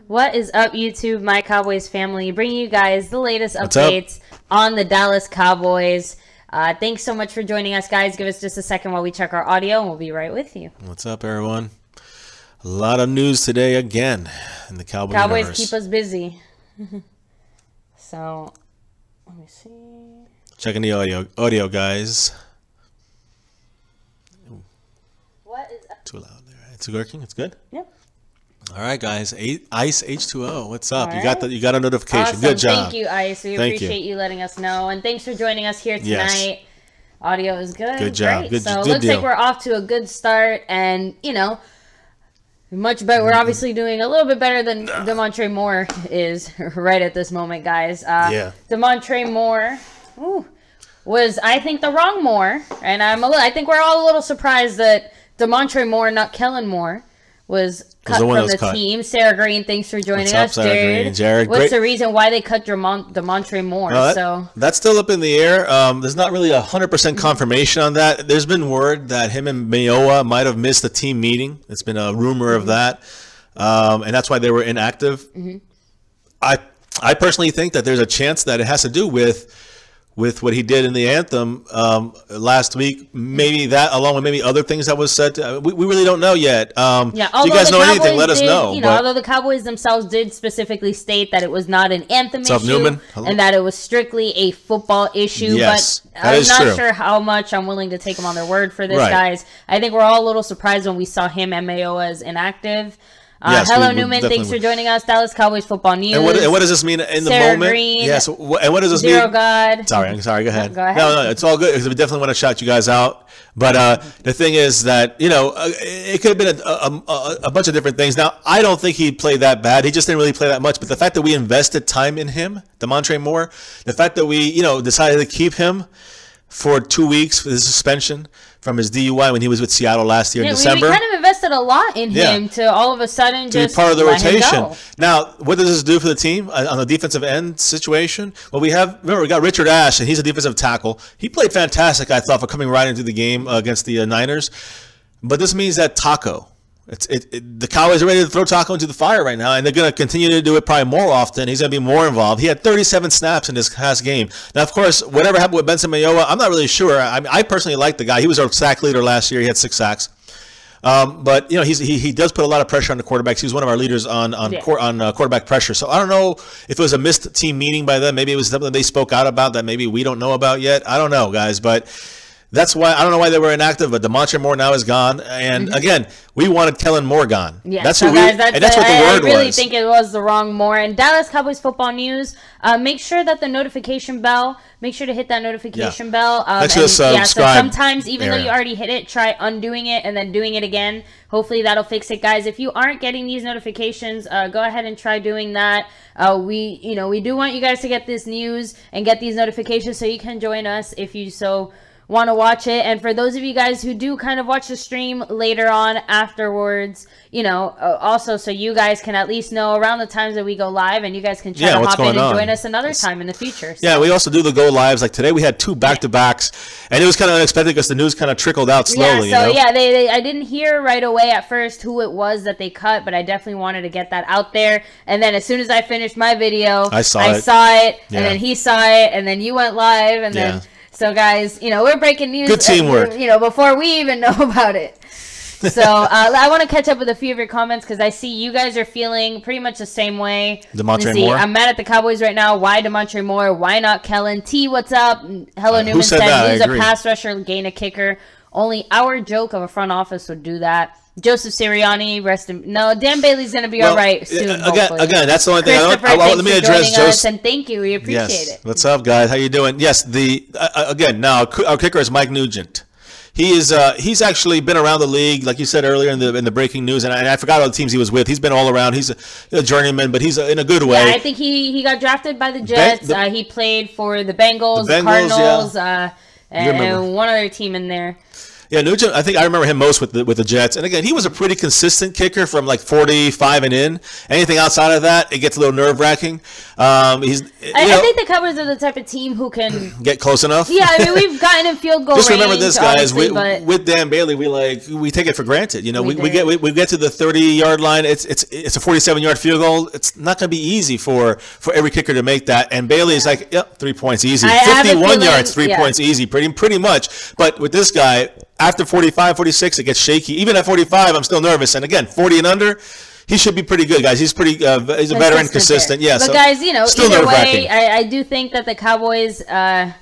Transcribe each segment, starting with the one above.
What is up, YouTube, my Cowboys family? Bringing you guys the latest updates on the Dallas Cowboys. Thanks so much for joining us, guys. Give us just a second while we check our audio, and we'll be right with you. What's up, everyone? A lot of news today again in the Cowboys universe. Keep us busy. So, let me see. Checking the audio, guys. What is up? Too loud there. It's working. It's good. Yep. All right, guys. Ice H2O. What's up? All You right. got a notification. Awesome. Good job. Thank you, Ice. We appreciate you letting us know, and thanks for joining us here tonight. Yes. Audio is good. Good job. Great. Good, so good looks deal. like we're off to a good start, and you know, much better. We're obviously doing a little bit better than Damontre Moore is right at this moment, guys. Yeah. Damontre Moore was, I think, the wrong Moore, and I think we're all a little surprised that Damontre Moore, not Kellen Moore, was cut from the team. Sarah Green, thanks for joining us. Jared, what's the reason why they cut Damontre Moore? That's still up in the air. There's not really 100% confirmation on that. There's been word that him and Mayowa might have missed a team meeting. It's been a rumor of that, and that's why they were inactive. I personally think that there's a chance that it has to do with what he did in the anthem last week. Maybe that, along with maybe other things that was said. We really don't know yet. Yeah, if you guys know anything, let us know. You know, although the Cowboys themselves did specifically state that it was not an anthem issue and that it was strictly a football issue. Yes, but I'm not sure how much I'm willing to take them on their word for this, guys. I think we're all a little surprised when we saw him and Mayowa as inactive. Yes, hello, Newman. Thanks for joining us. Dallas Cowboys football news. And what does this mean in the moment? Green, yes. And what does this mean? God. Sorry. Go ahead. Go ahead. No, it's all good because we definitely want to shout you guys out. But the thing is that, you know, it could have been a bunch of different things. Now, I don't think he played that bad. He just didn't really play that much. But the fact that we invested time in him, Damontre Moore, the fact that we, you know, decided to keep him for 2 weeks for his suspension from his DUI when he was with Seattle last year in December. We kind of invested a lot in him to all of a sudden just be part of the rotation. Now, what does this do for the team on the defensive end situation? Well, we got Richard Ash, and he's a defensive tackle. He played fantastic, I thought, for coming right into the game against the Niners. But this means that Taco, the Cowboys are ready to throw Taco into the fire right now, and they're going to continue to do it probably more often. He's going to be more involved. He had 37 snaps in this past game. Now, of course, whatever happened with Benson Mayowa, I'm not really sure. I personally like the guy. He was our sack leader last year. He had 6 sacks. But you know, he does put a lot of pressure on the quarterbacks. He was one of our leaders on quarterback pressure. So I don't know if it was a missed team meeting by them. Maybe it was something they spoke out about that maybe we don't know about yet. I don't know, guys, but that's why I don't know why they were inactive. But Damontre Moore now is gone, and again, we wanted Kellen Moore gone. Yeah, that's so what guys, that's what the word was. I really think it was the wrong Moore. And Dallas Cowboys football news. Make sure that the notification bell. Make sure to hit that notification bell. So sometimes, even though you already hit it, try undoing it and then doing it again. Hopefully that'll fix it, guys. If you aren't getting these notifications, go ahead and try doing that. We do want you guys to get this news and get these notifications so you can join us if you so want to watch it. And for those of you guys who do kind of watch the stream later on afterwards, you know, also so you guys can at least know around the times that we go live, and you guys can try to hop in and join us another time in the future. So. Yeah, we also do the go lives. Like today we had 2 back-to-backs, and it was kind of unexpected because the news kind of trickled out slowly. Yeah, so I didn't hear right away at first who it was that they cut, but I definitely wanted to get that out there. And then as soon as I finished my video, I saw it, and then he saw it, and then you went live, and then... So, guys, you know, we're breaking news. Good teamwork. You know, before we even know about it. So, I want to catch up with a few of your comments because I see you guys are feeling pretty much the same way. Damontre Moore. I'm mad at the Cowboys right now. Why Damontre Moore? Why not Kellen? T, what's up? Hello, Newman said he's a pass rusher, gain a kicker. Only our joke of a front office would do that. Joseph Sirianni, no, Dan Bailey's going to be all right soon. Again, that's the only thing. Let me address Joseph. And thank you. We appreciate it. What's up, guys? How you doing? Yes, again, now our kicker is Mike Nugent. He's actually been around the league, like you said earlier in the breaking news, and I forgot all the teams he was with. He's been all around. He's a journeyman, but he's in a good way. Yeah, I think he got drafted by the Jets. He played for the Bengals, the Cardinals, and one other team in there. Yeah, Nugent, I think I remember him most with the Jets. And again, he was a pretty consistent kicker from like 45 and in. Anything outside of that, it gets a little nerve-wracking. I think the Cowboys are the type of team who can get close enough. Yeah, I mean, we've gotten in field goal Just range, remember this, guys. with Dan Bailey, we take it for granted. We get to the 30-yard line. It's a 47-yard field goal. It's not going to be easy for every kicker to make that. And Bailey is like, yep, 3 points easy. 51 yards, 3 points easy, pretty much. But with this guy, after 45, 46, it gets shaky. Even at 45, I'm still nervous. And again, 40 and under, he should be pretty good, guys. He's pretty. He's a veteran, consistent. Yeah. But so guys, either way, I do think that the Cowboys, are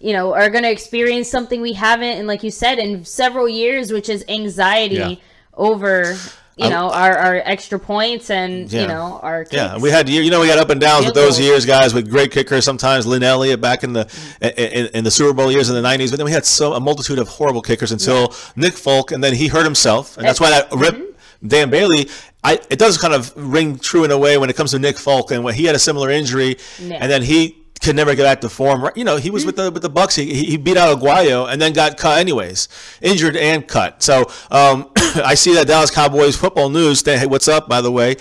going to experience something we haven't, and like you said, in several years, which is anxiety over. Our extra points and, our kicks. Yeah, we had, we had up and downs with those years, guys, with great kickers. Sometimes Lynn Elliott back in the Super Bowl years in the 90s. But then we had a multitude of horrible kickers until Nick Folk, and then he hurt himself. And that's why that ripped Dan Bailey. It does kind of ring true in a way when it comes to Nick Folk. And when he had a similar injury, and then he could never get back to form. He was with the Bucks. He beat out Aguayo and then got cut anyways, injured and cut. So I see that Dallas Cowboys football news. Hey, what's up, by the way?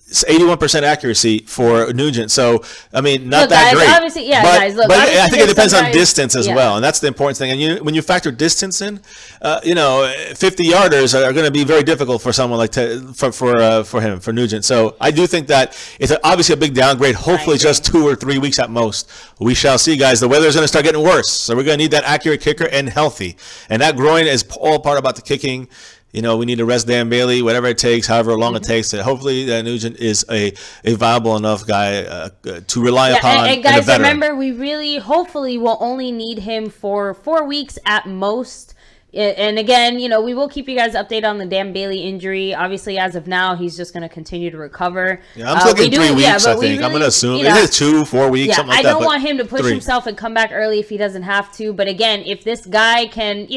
It's 81% accuracy for Nugent. So, I mean, not that great. Obviously, guys, look. But I think it depends on distance as well, and that's the important thing. And when you factor distance in, 50-yarders are going to be very difficult for someone like for Nugent. So I do think that it's obviously a big downgrade. Hopefully, just 2 or 3 weeks at most. We shall see, guys. The weather is going to start getting worse, so we're going to need that accurate kicker and healthy. And that groin is all part about the kicking. We need to rest Dan Bailey, whatever it takes, however long it takes. Hopefully, Nugent is a viable enough guy to rely upon. And guys, remember, we really, hopefully, will only need him for 4 weeks at most. And again, we will keep you guys updated on the Dan Bailey injury. Obviously, as of now, he's just going to continue to recover. Yeah, I'm looking 3 weeks, I think. Really, I'm going to assume. Is it 2, 4 weeks, something like that? I don't want him to push himself and come back early if he doesn't have to. But again, if this guy can,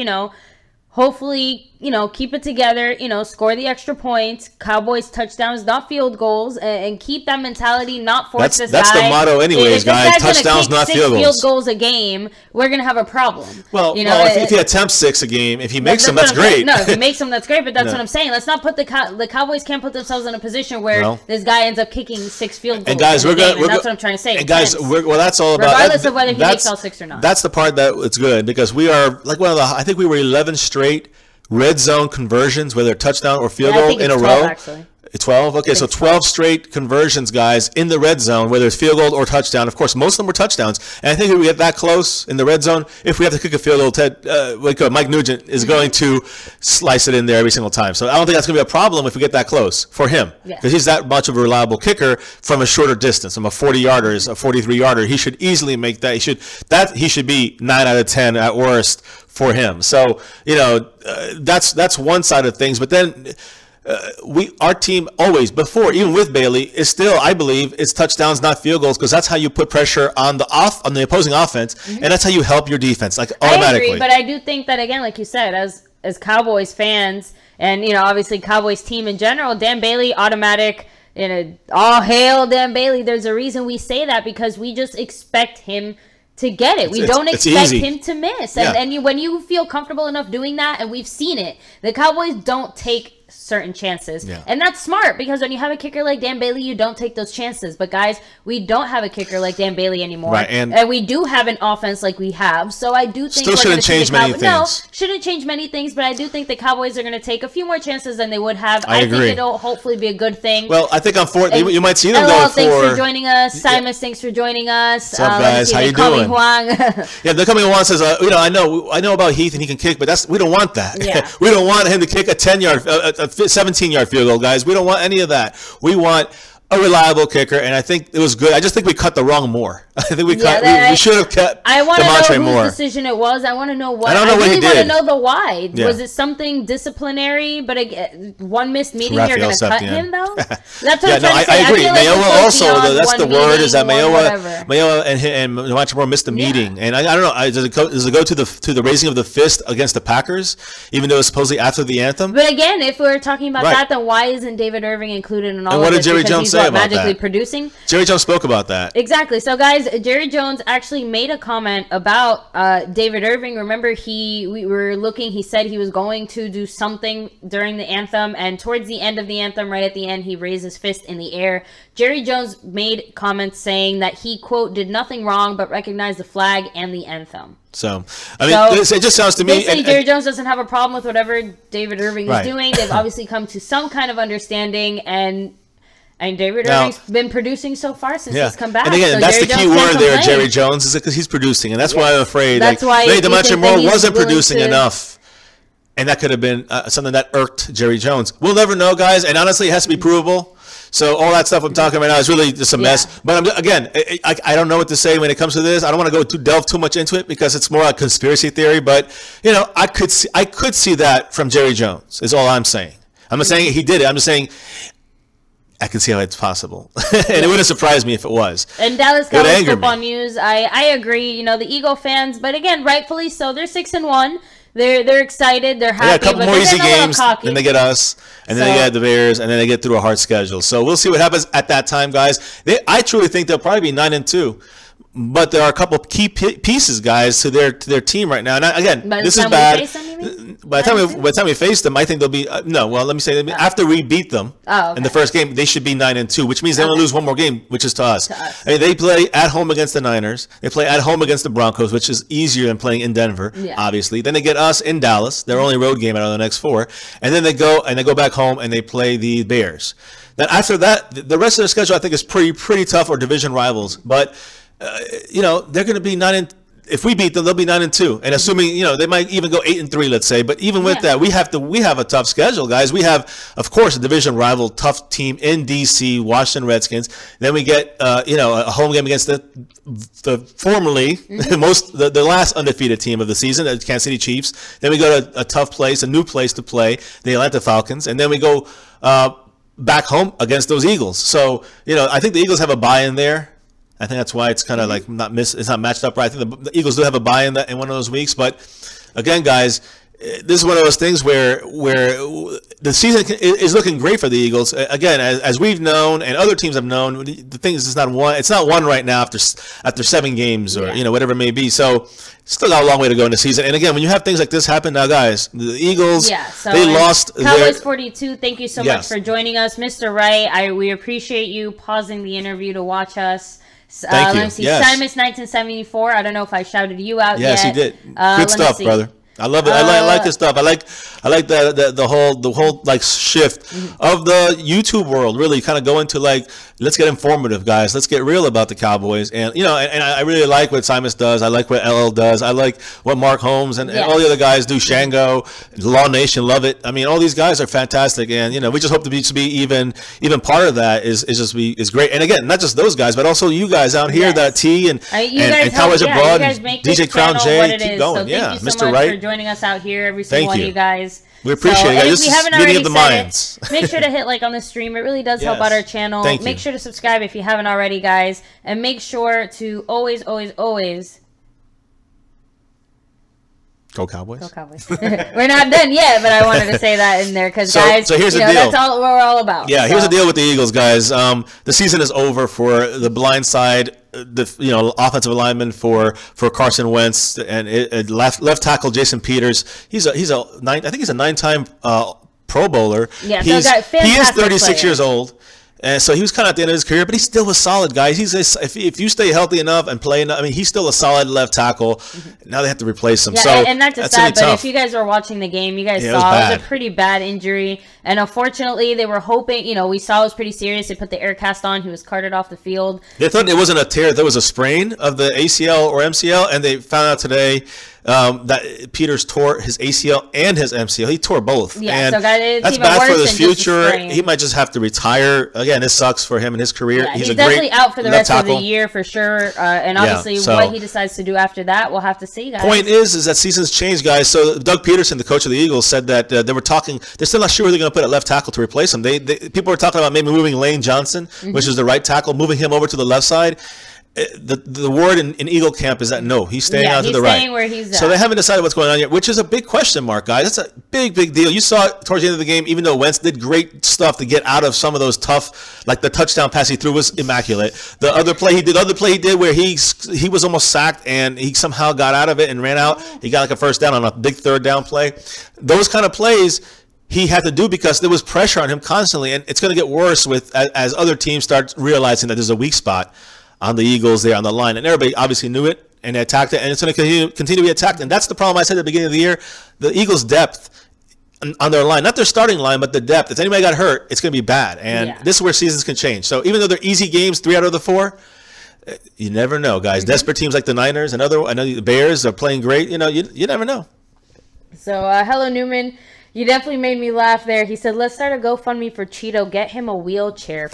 hopefully, keep it together, score the extra points, Cowboys touchdowns, not field goals, and keep that mentality, not force this guy. That's the motto anyways, guys. Touchdowns, not field goals. Field goals a game, we're going to have a problem. Well, if he attempts 6 a game, if he makes them, that's great. No, if he makes them, that's great, but that's what I'm saying. Let's not put the Cowboys can't put themselves in a position where this guy ends up kicking 6 field goals. And guys, that's what I'm trying to say. And guys, that's all about. Regardless of whether he makes all 6 or not. That's the part that it's good, because we are like I think we were 11 straight red zone conversions, whether touchdown or field goal in a 12, row. Actually. 12? Okay, so 12 straight conversions, guys, in the red zone, whether it's field goal or touchdown. Of course, most of them were touchdowns. And I think if we get that close in the red zone, if we have to kick a field goal, Mike Nugent is going to slice it in there every single time. So I don't think that's going to be a problem if we get that close for him. Because he's that much of a reliable kicker from a shorter distance. From a 40-yarder, a 43-yarder. He should easily make that. He should be 9 out of 10 at worst for him. So, that's one side of things. But then our team always, even with Bailey, is still, I believe, it's touchdowns, not field goals, because that's how you put pressure on the opposing offense, and that's how you help your defense, automatically. I agree, but I do think that, again, like you said, as Cowboys fans, and obviously Cowboys team in general, Dan Bailey, automatic. All hail Dan Bailey. There's a reason we say that, because we just expect him to get it. We don't expect him to miss. And when you feel comfortable enough doing that, and we've seen it, the Cowboys don't take certain chances. And that's smart, because when you have a kicker like Dan Bailey, you don't take those chances. But guys, we don't have a kicker like Dan Bailey anymore. Right, and we do have an offense like we have. So I do think still shouldn't change many things. No, shouldn't change many things, but I do think the Cowboys are going to take a few more chances than they would have. I agree. think it'll hopefully be a good thing. Well, I think on 4th, you might see them going thanks for joining us. Simus, thanks for joining us. What's up, guys? How you doing? The coming Juan says, I know about Heath and he can kick, but we don't want that. We don't want him to kick a 10-yard, a 17-yard field goal, guys. We don't want any of that. We want a reliable kicker, and I think it was good. I just think we cut the wrong more. I think we should have kept Damontre more. Whose decision it was. I want to know what. I don't know what he did. I really want to know the why. Was it something disciplinary? But again, one missed meeting, you're going to cut him, though? That's what I'm trying to say. I agree. Mayowa also, that's the word, is that Mayowa and Damontre Moore missed the meeting. And I don't know, does it go to the raising of the fist against the Packers, even though it's supposedly after the anthem? But again, if we're talking about that, then why isn't David Irving included in all of this? And what did Jerry Jones say about magically producing? Jerry Jones spoke about that. Exactly. So, guys, guys, Jerry Jones actually made a comment about David Irving. Remember, we were looking, he said he was going to do something during the anthem, and towards the end of the anthem, right at the end, he raised his fist in the air. Jerry Jones made comments saying that he, quote, did nothing wrong but recognized the flag and the anthem. So, I mean, it just sounds to me... Basically, Jerry Jones doesn't have a problem with whatever David Irving is doing. They've obviously come to some kind of understanding, and David Irving's been producing so far since he's come back. And again, so that's Jerry the key Jones word there, Jerry Jones, is because he's producing. And that's why I'm afraid. That's why Damontre Moore wasn't producing enough. And that could have been something that irked Jerry Jones. We'll never know, guys. And honestly, it has to be provable. So all that stuff I'm talking right now is really just a mess. But again, I don't know what to say when it comes to this. I don't want to delve too much into it because it's more a conspiracy theory. But you know, I could see that from Jerry Jones. Is all I'm saying. I'm not saying he did it. I'm just saying I can see how it's possible, and it wouldn't surprise me if it was. And Dallas Cowboys Football News, I agree. You know, the Eagle fans, but again, rightfully so. They're 6-1. They're excited. They're happy. Yeah, a couple more easy games, then they get us, and then they get the Bears, and then they get through a hard schedule. So we'll see what happens at that time, guys. I truly think they'll probably be 9-2. But there are a couple of key pieces, guys, to their team right now. And again, this is bad. By the time we face them, I think they'll be no. Well, let me say after we beat them in the first game, they should be 9-2, which means they only lose one more game, which is to us. I mean, they play at home against the Niners. They play at home against the Broncos, which is easier than playing in Denver, obviously. Then they get us in Dallas, their only road game out of the next 4, and then they go back home and they play the Bears. Then after that, the rest of their schedule I think is pretty tough, or division rivals, but. You know, they're going to be 9. If we beat them, they'll be 9-2. And assuming, you know, they might even go 8-3, let's say. But even with that, we have a tough schedule, guys. We have, of course, a division rival, tough team in DC, Washington Redskins. Then we get, you know, a home game against the formerly the last undefeated team of the season, the Kansas City Chiefs. Then we go to a tough place, a new place to play, the Atlanta Falcons, and then we go back home against those Eagles. So, you know, I think the Eagles have a bye in there. I think that's why it's kind of like it's not matched up right. I think the Eagles do have a bye in one of those weeks, but again, guys, this is one of those things where the season is looking great for the Eagles. Again, as we've known and other teams have known, the thing is it's not one right now after 7 games or you know, whatever it may be. So still got a long way to go in the season. And again, when you have things like this happen now, guys, the Eagles they lost. Cowboys 42. Thank you so much for joining us, Mr. Wright. We appreciate you pausing the interview to watch us. Thank you. Let me see. Simus 1974. I don't know if I shouted you out yet. Yes, you did. Good stuff, brother. I love it. I like this stuff. I like the whole like shift of the YouTube world. Really, kind of go into like, let's get informative, guys. Let's get real about the Cowboys, and you know, and I really like what Simus does. I like what LL does. I like what Mark Holmes and all the other guys do. Shango, Law Nation, love it. I mean, all these guys are fantastic, and you know, we just hope to be even part of that is great. And again, not just those guys, but also you guys out here, that T and Cowboys Abroad, DJ Crown J, keep going. So Mr. Wright. Joining us out here, every single one of you guys. We appreciate it. If we haven't already said it, make sure to hit like on the stream. It really does help out our channel. Make sure to subscribe if you haven't already, guys. And make sure to always go Cowboys. Go Cowboys. We're not done yet, but I wanted to say that in there because, guys, so here's the deal. That's all we're all about. Yeah, here's the deal with the Eagles, guys. The season is over for the blind side. The offensive lineman for Carson Wentz and left tackle Jason Peters. I think he's a 9-time Pro Bowler. Yeah, he is 36 years old. And so he was kind of at the end of his career, but he still was solid, guys. If you stay healthy enough and play enough, I mean, he's still a solid left tackle. Now they have to replace him. Yeah, so and not just that, but if you guys were watching the game, you guys saw it was a pretty bad injury. And unfortunately, they were hoping, we saw it was pretty serious. They put the air cast on. He was carted off the field. They thought it wasn't a tear. There was a sprain of the ACL or MCL, and they found out today that Peters tore his ACL and his MCL. He tore both. Yeah, and so guys, that's bad for his future. He might just have to retire. Again, this sucks for him and his career. Yeah, he's definitely out for the rest of the year for sure. And obviously, what he decides to do after that, we'll have to see, guys. Point is that seasons change, guys. So Doug Peterson, the coach of the Eagles, said that they were talking. They're still not sure who they're going to put at left tackle to replace him. People were talking about maybe moving Lane Johnson, which is the right tackle, moving him over to the left side. the word in Eagle camp is that no, he's staying out to the right. He's staying where he's at. So they haven't decided what's going on yet, which is a big question mark, guys. That's a big deal. You saw it towards the end of the game, even though Wentz did great stuff to get out of some of those tough, like the touchdown pass he threw was immaculate. The other play he did where he was almost sacked and he somehow got out of it and ran out. He got like a first down on a big third down play. Those kind of plays he had to do because there was pressure on him constantly, and it's going to get worse as other teams start realizing that there's a weak spot on the Eagles there on the line, and everybody obviously knew it and they attacked it, and it's going to continue to be attacked. And that's the problem I said at the beginning of the year. The Eagles' depth on their line, not their starting line, but the depth. If anybody got hurt, it's going to be bad, and this is where seasons can change. So even though they're easy games, 3 out of the 4, you never know, guys. Desperate teams like the Niners and I know the Bears are playing great. You never know. So hello Newman. You definitely made me laugh there. He said, let's start a GoFundMe for Cheeto. Get him a wheelchair.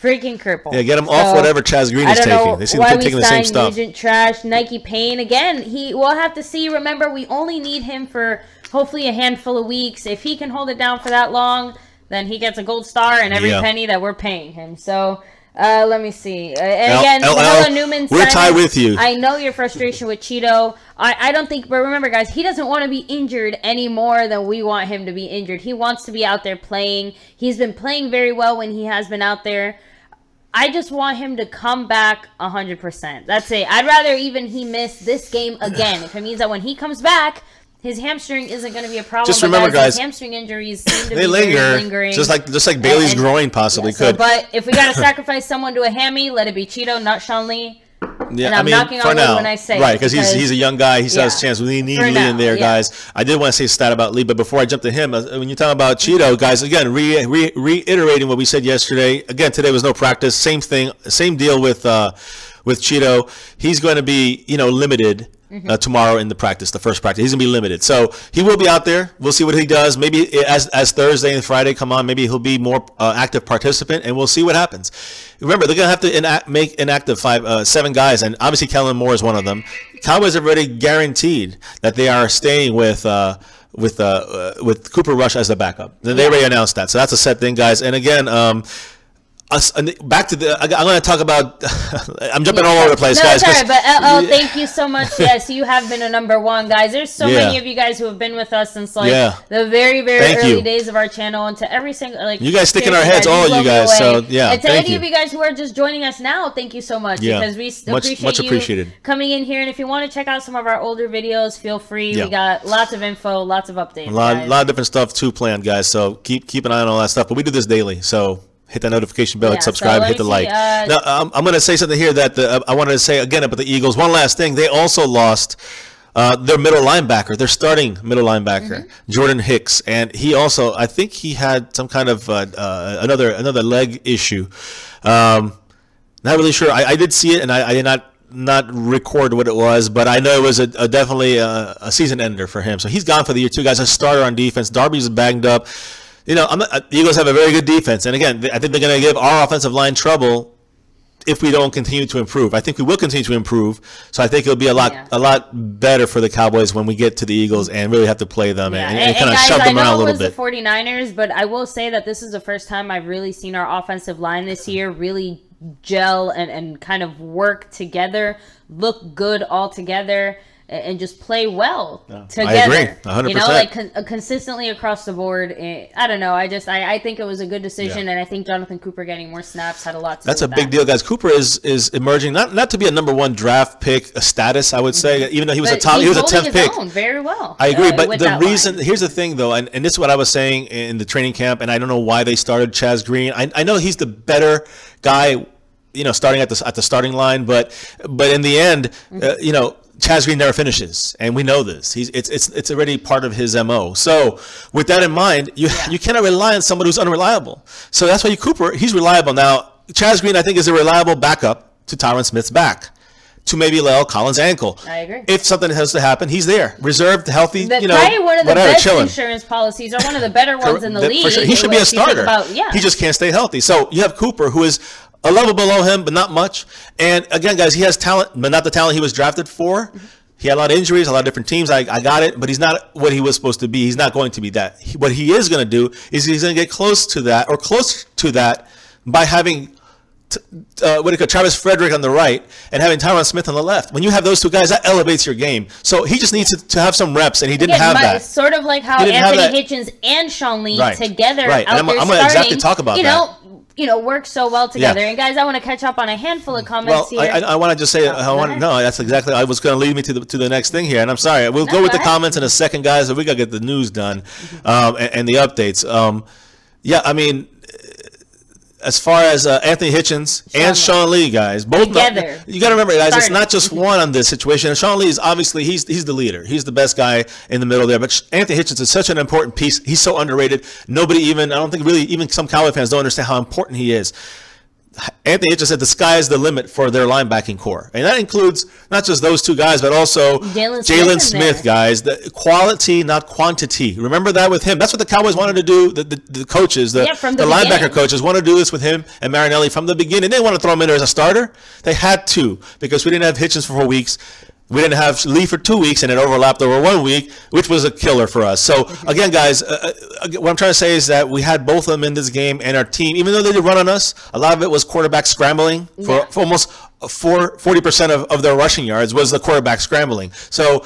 Freaking crippled. Yeah, get him off whatever Chaz Green is taking. They seem to be taking the same stuff. Nugent trash. Nike Payne. Again, we'll have to see. Remember, we only need him for hopefully a handful of weeks. If he can hold it down for that long, then he gets a gold star and every penny that we're paying him. So let me see. And again, hello Newman. We're tied with you. I know your frustration with Cheeto. I don't think, but remember, guys, he doesn't want to be injured any more than we want him to be injured. He wants to be out there playing. He's been playing very well when he has been out there. I just want him to come back 100%. That's it. I'd rather even he miss this game again if it means that when he comes back, his hamstring isn't going to be a problem. Just remember, guys, hamstring injuries seem to be lingering. Just like Bailey's groin possibly could. But if we got to sacrifice someone to a hammy, let it be Cheeto, not Sean Lee. Yeah, and I'm knocking on wood when I say right, because he's a young guy. He still has a chance. We need Lee in there, guys. I did want to say a stat about Lee, but before I jump to him, when you talk about Cheeto, guys, again, reiterating what we said yesterday. Again, today was no practice. Same thing, same deal with Cheeto. He's going to be limited. Tomorrow in the first practice. He's going to be limited. So he will be out there. We'll see what he does. Maybe as Thursday and Friday come on, maybe he'll be more active participant, and we'll see what happens. Remember, they're going to have to make inactive 7 guys, and obviously Kellen Moore is one of them. Cowboys have already guaranteed that they are staying with Cooper Rush as the backup. They already announced that. So that's a set thing, guys. And again, back to I'm going to talk about. I'm jumping all over the place, guys. Sorry, but thank you so much. Yes, you have been a #1, guys. There's so many of you guys who have been with us since the very early days of our channel, and to every single you guys stick in our heads, all of you guys. So and to any of you guys who are just joining us now, thank you so much because we much appreciated you coming in here. And if you want to check out some of our older videos, feel free. We got lots of info, lots of updates. A lot of different stuff too planned, guys. So keep an eye on all that stuff. But we do this daily, so. Hit that notification bell, subscribe, hit the like. Now, I'm going to say something here that I wanted to say again about the Eagles. One last thing. They also lost their middle linebacker, their starting middle linebacker, Jordan Hicks. And he also, I think he had some kind of another leg issue. Not really sure. I did see it, and I did not record what it was, but I know it was definitely a season ender for him. So he's gone for the year too, guys. A starter on defense. Darby's banged up. The Eagles have a very good defense, and again, I think they're going to give our offensive line trouble if we don't continue to improve. I think we will continue to improve, so I think it'll be a lot better for the Cowboys when we get to the Eagles and really have to play them and kind of shove them around a little bit. I know it was the 49ers, but I will say that this is the first time I've really seen our offensive line this year really gel and kind of work together, look good all together. And just play well together. I agree, 100%. Consistently across the board. I don't know. I think it was a good decision, and I think Jonathan Cooper getting more snaps had a lot to do with that. That's a big deal, guys. Cooper is emerging not to be a #1 draft pick status, I would say, even though he was a 10th pick. Very well. I agree, but the reason here's the thing though, and this is what I was saying in the training camp, and I don't know why they started Chaz Green. I know he's the better guy, starting at the starting line, but in the end, Chaz Green never finishes, and we know this. It's already part of his MO. So with that in mind, you cannot rely on someone who's unreliable. So that's why Cooper, he's reliable. Now, Chaz Green, I think, is a reliable backup to Tyron Smith's back, to maybe La'el Collins' ankle. I agree. If something has to happen, he's there, reserved, healthy, probably one of the best insurance policies, or one of the better ones in the league. For sure. He should be a starter. He just can't stay healthy. So you have Cooper, who is a level below him, but not much. And again, guys, he has talent, but not the talent he was drafted for. He had a lot of injuries, a lot of different teams. I got it, but he's not what he was supposed to be. He's not going to be that. What he is going to do is he's going to get close to that, or close to that, by having Travis Frederick on the right and having Tyron Smith on the left. When you have those two guys, that elevates your game. So he just needs to have some reps, and he didn't have that. Sort of like how Anthony Hitchens and Sean Lee together out and there I'm going to exactly talk about that. Work so well together. And guys, I want to catch up on a handful of comments here. I want to just say, that's exactly, I was going to lead me to the next thing here, and I'm sorry. We'll go with the comments in a second, guys, so we got to get the news done and the updates. I mean, as far as Anthony Hitchens and Sean Lee, guys, both together. You got to remember, guys, it's not just one on this situation. And Sean Lee is obviously he's the leader. He's the best guy in the middle there. But Anthony Hitchens is such an important piece. He's so underrated. I don't think really even some Cowboy fans don't understand how important he is. Anthony Hitchens said the sky is the limit for their linebacking core. And that includes not just those two guys, but also Jalen Smith, guys. The quality, not quantity. Remember that with him. That's what the Cowboys wanted to do, the coaches, the linebacker coaches wanted to do this with him and Marinelli from the beginning. They didn't want to throw him in there as a starter. They had to, because we didn't have Hitchens for 4 weeks. We didn't have Lee for 2 weeks, and it overlapped over 1 week, which was a killer for us. So, again, guys, what I'm trying to say is that we had both of them in this game, and our team, even though they did run on us, a lot of it was quarterback scrambling. For almost 40% of their rushing yards was the quarterback scrambling. So,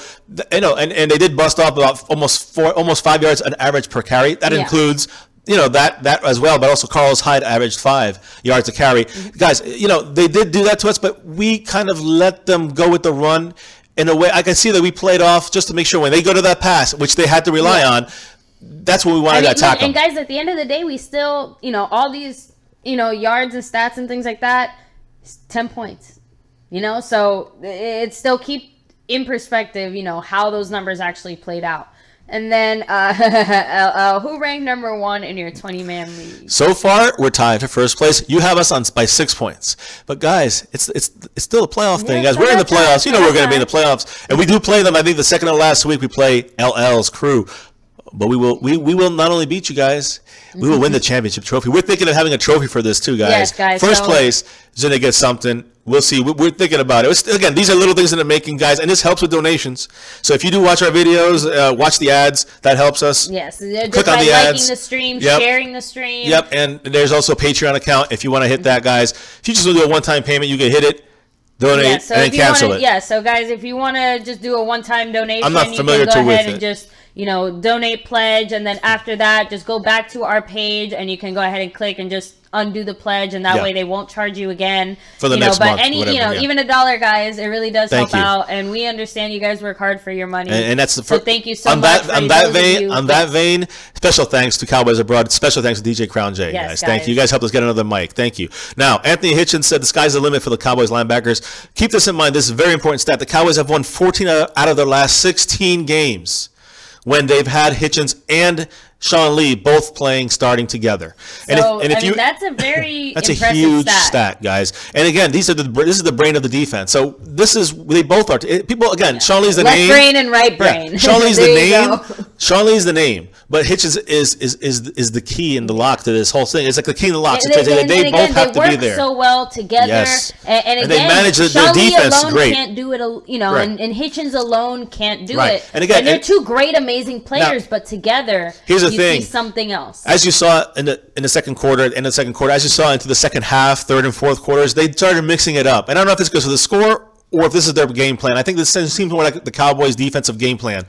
and they did bust off about almost 5 yards an average per carry. That includes that as well, but also Carlos Hyde averaged 5 yards a carry. Guys, they did do that to us, but we kind of let them go with the run in a way. I can see that we played off just to make sure when they go to that pass, which they had to rely on, that's what we wanted to attack them. And guys, at the end of the day, we still, all these, yards and stats and things like that, 10 points, so it still keep in perspective, how those numbers actually played out. And then, who ranked number 1 in your 20-man league? So far, we're tied for first place. You have us by 6 points. But guys, it's still a playoff thing, guys. We're in the playoffs. We're going to be in the playoffs, and we do play them. I think the second to last week we play LL's crew. But we will not only beat you guys, we will win the championship trophy. We're thinking of having a trophy for this too, guys. Yes, guys. First place is going to get something. We'll see. We're thinking about it. Again, these are little things in the making, guys, and this helps with donations. So if you do watch our videos, watch the ads, that helps us. Yes, click on the ads. Liking the stream, sharing the stream. Yep, and there's also a Patreon account if you want to hit that, guys. If you just want to do a one-time payment, you can hit it, donate, and then cancel it. Yeah, so guys, if you want to just do a one-time donation, I'm not familiar you can go with ahead and just donate, pledge, and then after that, just go back to our page, and you can go ahead and click and just undo the pledge, and that way they won't charge you again for the next month. But even $1, guys, it really does help out, and we understand you guys work hard for your money, and that's the so thank you so much. On that vein, special thanks to Cowboys Abroad. Special thanks to DJ Crown J. Yes, guys. Thank you. You guys helped us get another mic. Thank you. Now, Anthony Hitchens said the sky's the limit for the Cowboys linebackers. Keep this in mind. This is a very important stat. The Cowboys have won 14 out of their last 16 games when they've had Hitchens and Sean Lee both starting together. So, that's a very that's a huge stat, guys. And again, this is the brain of the defense. So they both are people. Again, Sean Lee's the name. Left brain and right brain. Yeah. Sean Lee's the name. Sean Lee's the name. But Hitchens is the key and the lock to this whole thing. It's like the key and the lock. They both have to be there. They work so well together. Yes. And again, they manage their Sean defense Lee alone great. Can't do it. And Hitchens alone can't do it. And again, they're two great, amazing players. But together, here's the thing. See something else. As you saw in the second quarter, as you saw into the second half, third and fourth quarters, they started mixing it up. And I don't know if it's because of the score or if this is their game plan. I think this seems more like the Cowboys' defensive game plan.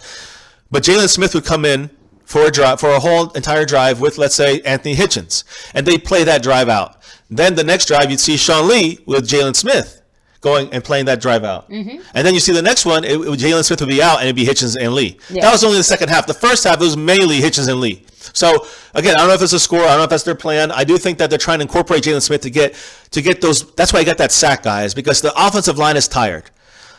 But Jalen Smith would come in for a whole entire drive with, let's say, Anthony Hitchens, and they play that drive out. Then the next drive, you'd see Sean Lee with Jalen Smith going and playing that drive out. And then you see the next one, Jalen Smith would be out, and it'd be Hitchens and Lee. Yeah. That was only the second half. The first half, it was mainly Hitchens and Lee. So, again, I don't know if it's a score. I don't know if that's their plan. I do think that they're trying to incorporate Jalen Smith to get those. That's why he got that sack, guys, because the offensive line is tired.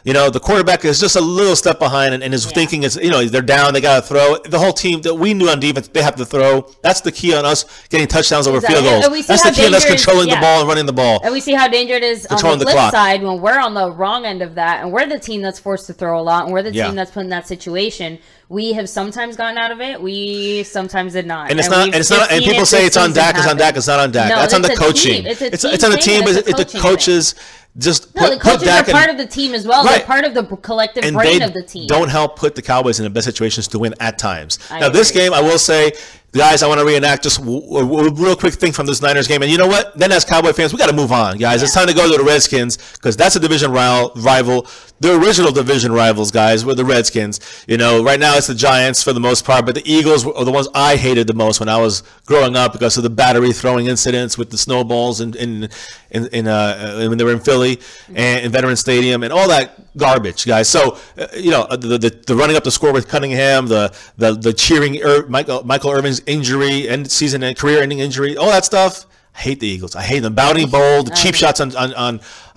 The quarterback is just a little step behind, and his thinking is, they're down, they got to throw. The whole team that we knew on defense, they have to throw. That's the key on us getting touchdowns over field goals. That's the key on us controlling the ball and running the ball. And we see how dangerous it is on the flip side when we're on the wrong end of that, and we're the team that's forced to throw a lot, and we're the team that's put in that situation. We have sometimes gotten out of it. We sometimes did not. And it's not. And people say it's on Dak. It's on Dak. It's not on Dak. That's on the coaching. It's on the team. It's the coaches. The coaches are part of the team as well. They're part of the collective brain of the team. Don't help put the Cowboys in the best situations to win at times. Now, this game, I will say, Guys, I want to reenact just a real quick thing from this Niners game. And you know what? Then as Cowboy fans, we got to move on, guys. It's time to go to the Redskins because that's a division rival. The original division rivals, guys, were the Redskins. You know, right now it's the Giants for the most part, but the Eagles were the ones I hated the most when I was growing up because of the battery throwing incidents with the snowballs when they were in Philly and in Veterans Stadium and all that garbage, guys. So, you know, the running up the score with Cunningham, the cheering Michael Irvin's injury and season and career-ending injury, all that stuff. I hate the Eagles. I hate them. Bowdy Bowl, the cheap shots on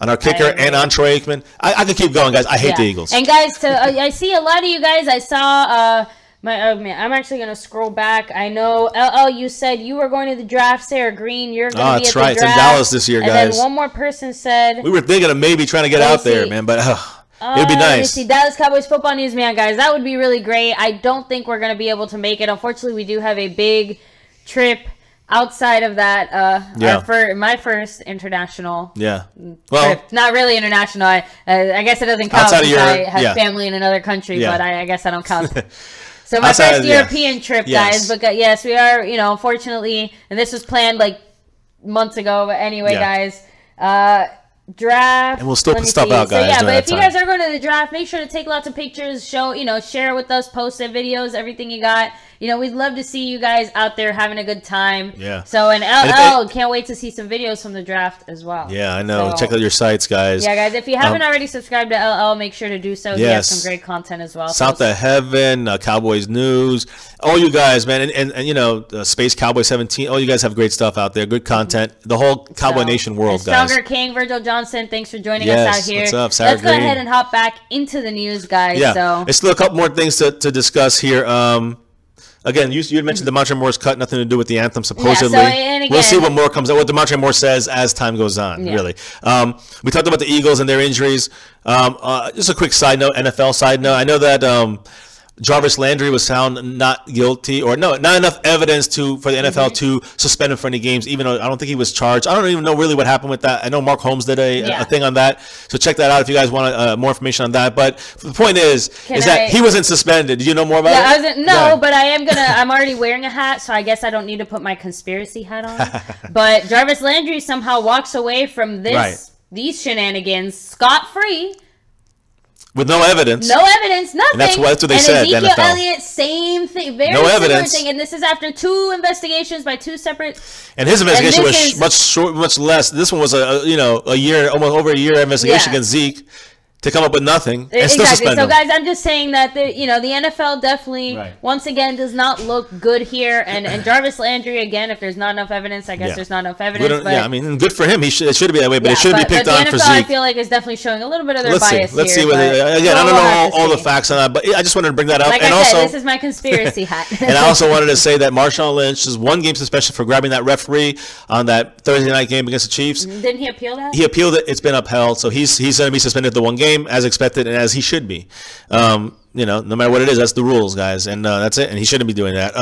our kicker and on Troy Aikman. I could keep going, guys. I hate the Eagles. And guys, I see a lot of you guys. I saw I'm actually gonna scroll back. I know LL, you said you were going to the draft. Sarah Green, you're gonna be at the draft. It's in Dallas this year, guys. And then one more person said we were thinking of maybe trying to get out there, man, but it'd be nice. Let me see. Dallas Cowboys football news, man, guys. That would be really great. I don't think we're gonna be able to make it. Unfortunately, we do have a big trip outside of that. For my first international. Yeah. Well, trip. Not really international. I guess it doesn't count because I have family in another country, but I guess I don't count. So my first European trip, guys. But yes, we are, you know, unfortunately, and this was planned like months ago. But anyway, guys, draft. And we'll still put stuff out, guys. So, but if you guys are going to the draft, make sure to take lots of pictures, share with us, post it, videos, everything you got. You know, we'd love to see you guys out there having a good time. Yeah. So, and LL, can't wait to see some videos from the draft as well. Yeah, I know. So, check out your sites, guys. Yeah, guys. If you haven't already subscribed to LL, make sure to do so. He has some great content as well. South of Heaven, Cowboys News. All you guys, man. And you know, Space Cowboy 17. All you guys have great stuff out there. Good content. The whole Cowboy Nation world, guys. Stronger King, Virgil Johnson, thanks for joining us out here. What's up, Sarah Let's go ahead and hop back into the news, guys. Yeah. So there's still a couple more things to discuss here. Again, you had mentioned Damontre Moore's cut, nothing to do with the anthem, supposedly. And again, we'll see what more comes out, what Damontre Moore says as time goes on, really. We talked about the Eagles and their injuries. Just a quick side note, NFL side note. I know that Jarvis Landry was found not guilty, or not enough evidence for the NFL to suspend him for any games, even though I don't think he was charged. I don't even know really what happened with that. I know Mark Holmes did a thing on that, so check that out if you guys want more information on that. But the point is that he wasn't suspended. Did you know more about it? But I'm already wearing a hat, so I guess I don't need to put my conspiracy hat on. But Jarvis Landry somehow walks away from these shenanigans scot-free. With no evidence. No evidence, nothing. And that's what they said. Ezekiel Elliott, same thing. Very similar thing. And this is after 2 investigations by 2 separate. And his investigation was much less. This one was almost over a year investigation against Zeke to come up with nothing and still suspend him. So, guys, I'm just saying that the NFL definitely once again does not look good here. And Jarvis Landry, again, if there's not enough evidence, I guess there's not enough evidence. I mean, good for him. It should be that way, but it should be picked on for Zeke. I feel like it's definitely showing a little bit of their bias here. Let's see. Again, I don't know all the facts on that, but I just wanted to bring that up. Like I said, this is my conspiracy hat. And I also wanted to say that Marshawn Lynch's 1-game suspension for grabbing that referee on that Thursday night game against the Chiefs. Didn't he appeal that? He appealed it. It's been upheld, so he's going to be suspended the 1 game as expected. And as he should be. No matter what it is, that's the rules, guys. And that's it. And he shouldn't be doing that.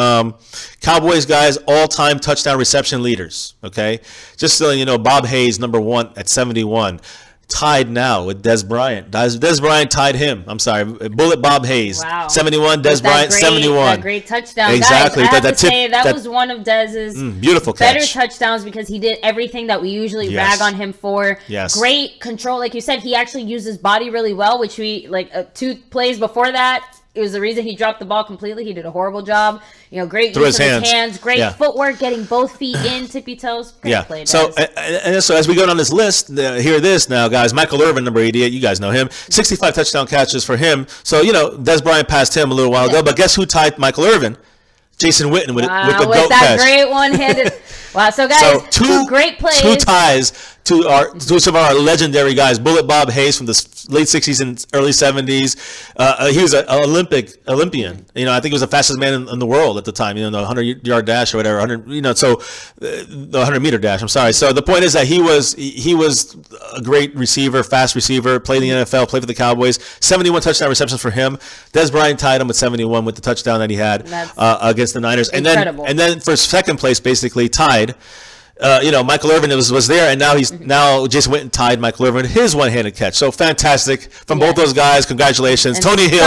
Cowboys, guys, all-time touchdown reception leaders, okay? Just so you know, Bob Hayes, number 1 at 71. Tied now with Des Bryant. Des Bryant tied him. I'm sorry. Bullet Bob Hayes. Wow. 71. Des Bryant, 71. That great touchdown. Exactly. Guys, I have to say, that was one of Dez's beautiful better touchdowns because he did everything that we usually rag on him for. Yes. Great control. Like you said, he actually used his body really well, which 2 plays before that, it was the reason he dropped the ball completely. He did a horrible job. Great use of his hands. Great footwork, getting both feet in, tippy toes. Great play, so as we go down this list, hear this now, guys. Michael Irvin, number 88, you guys know him. 65 touchdown catches for him. So, Des Bryant passed him a little while ago. But guess who tied Michael Irvin? Jason Witten with the GOAT that catch. Great one-handed. Wow, so guys, 2 great plays. 2 ties to some of our legendary guys. Bullet Bob Hayes from the late 60s and early 70s. He was an Olympian. I think he was the fastest man in the world at the time. The 100-yard dash or whatever. 100. So the 100-meter dash. I'm sorry. So the point is that he was a great receiver, fast receiver. Played in the NFL. Played for the Cowboys. 71 touchdown receptions for him. Des Bryant tied him with 71 with the touchdown that he had against the Niners. Incredible. And then for second place, basically tied. Michael Irvin was there, and now Jason Witten tied Michael Irvin his one-handed catch. So fantastic from both those guys. Congratulations, and Tony Hill.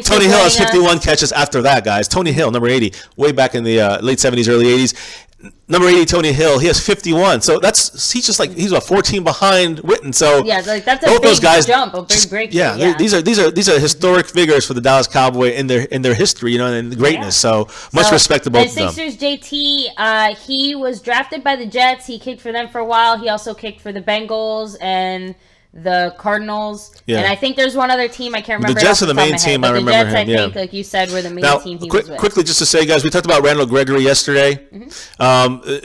Tony Hill has 51 catches after that, guys. Tony Hill, number 80, way back in the late 70s, early 80s. Number 80, Tony Hill, he has 51. So he's about 14 behind Witten. So yeah, that's a big jump, a big break. Yeah, these are historic figures for the Dallas Cowboys in their history, and greatness. So much respect to both of them. Sixers JT, he was drafted by the Jets. He kicked for them for a while. He also kicked for the Bengals and the Cardinals, and I think there's one other team I can't remember. The Jets are the main team. I remember him. I think, like you said, were the main team he was with. Quickly, just to say, guys, we talked about Randall Gregory yesterday.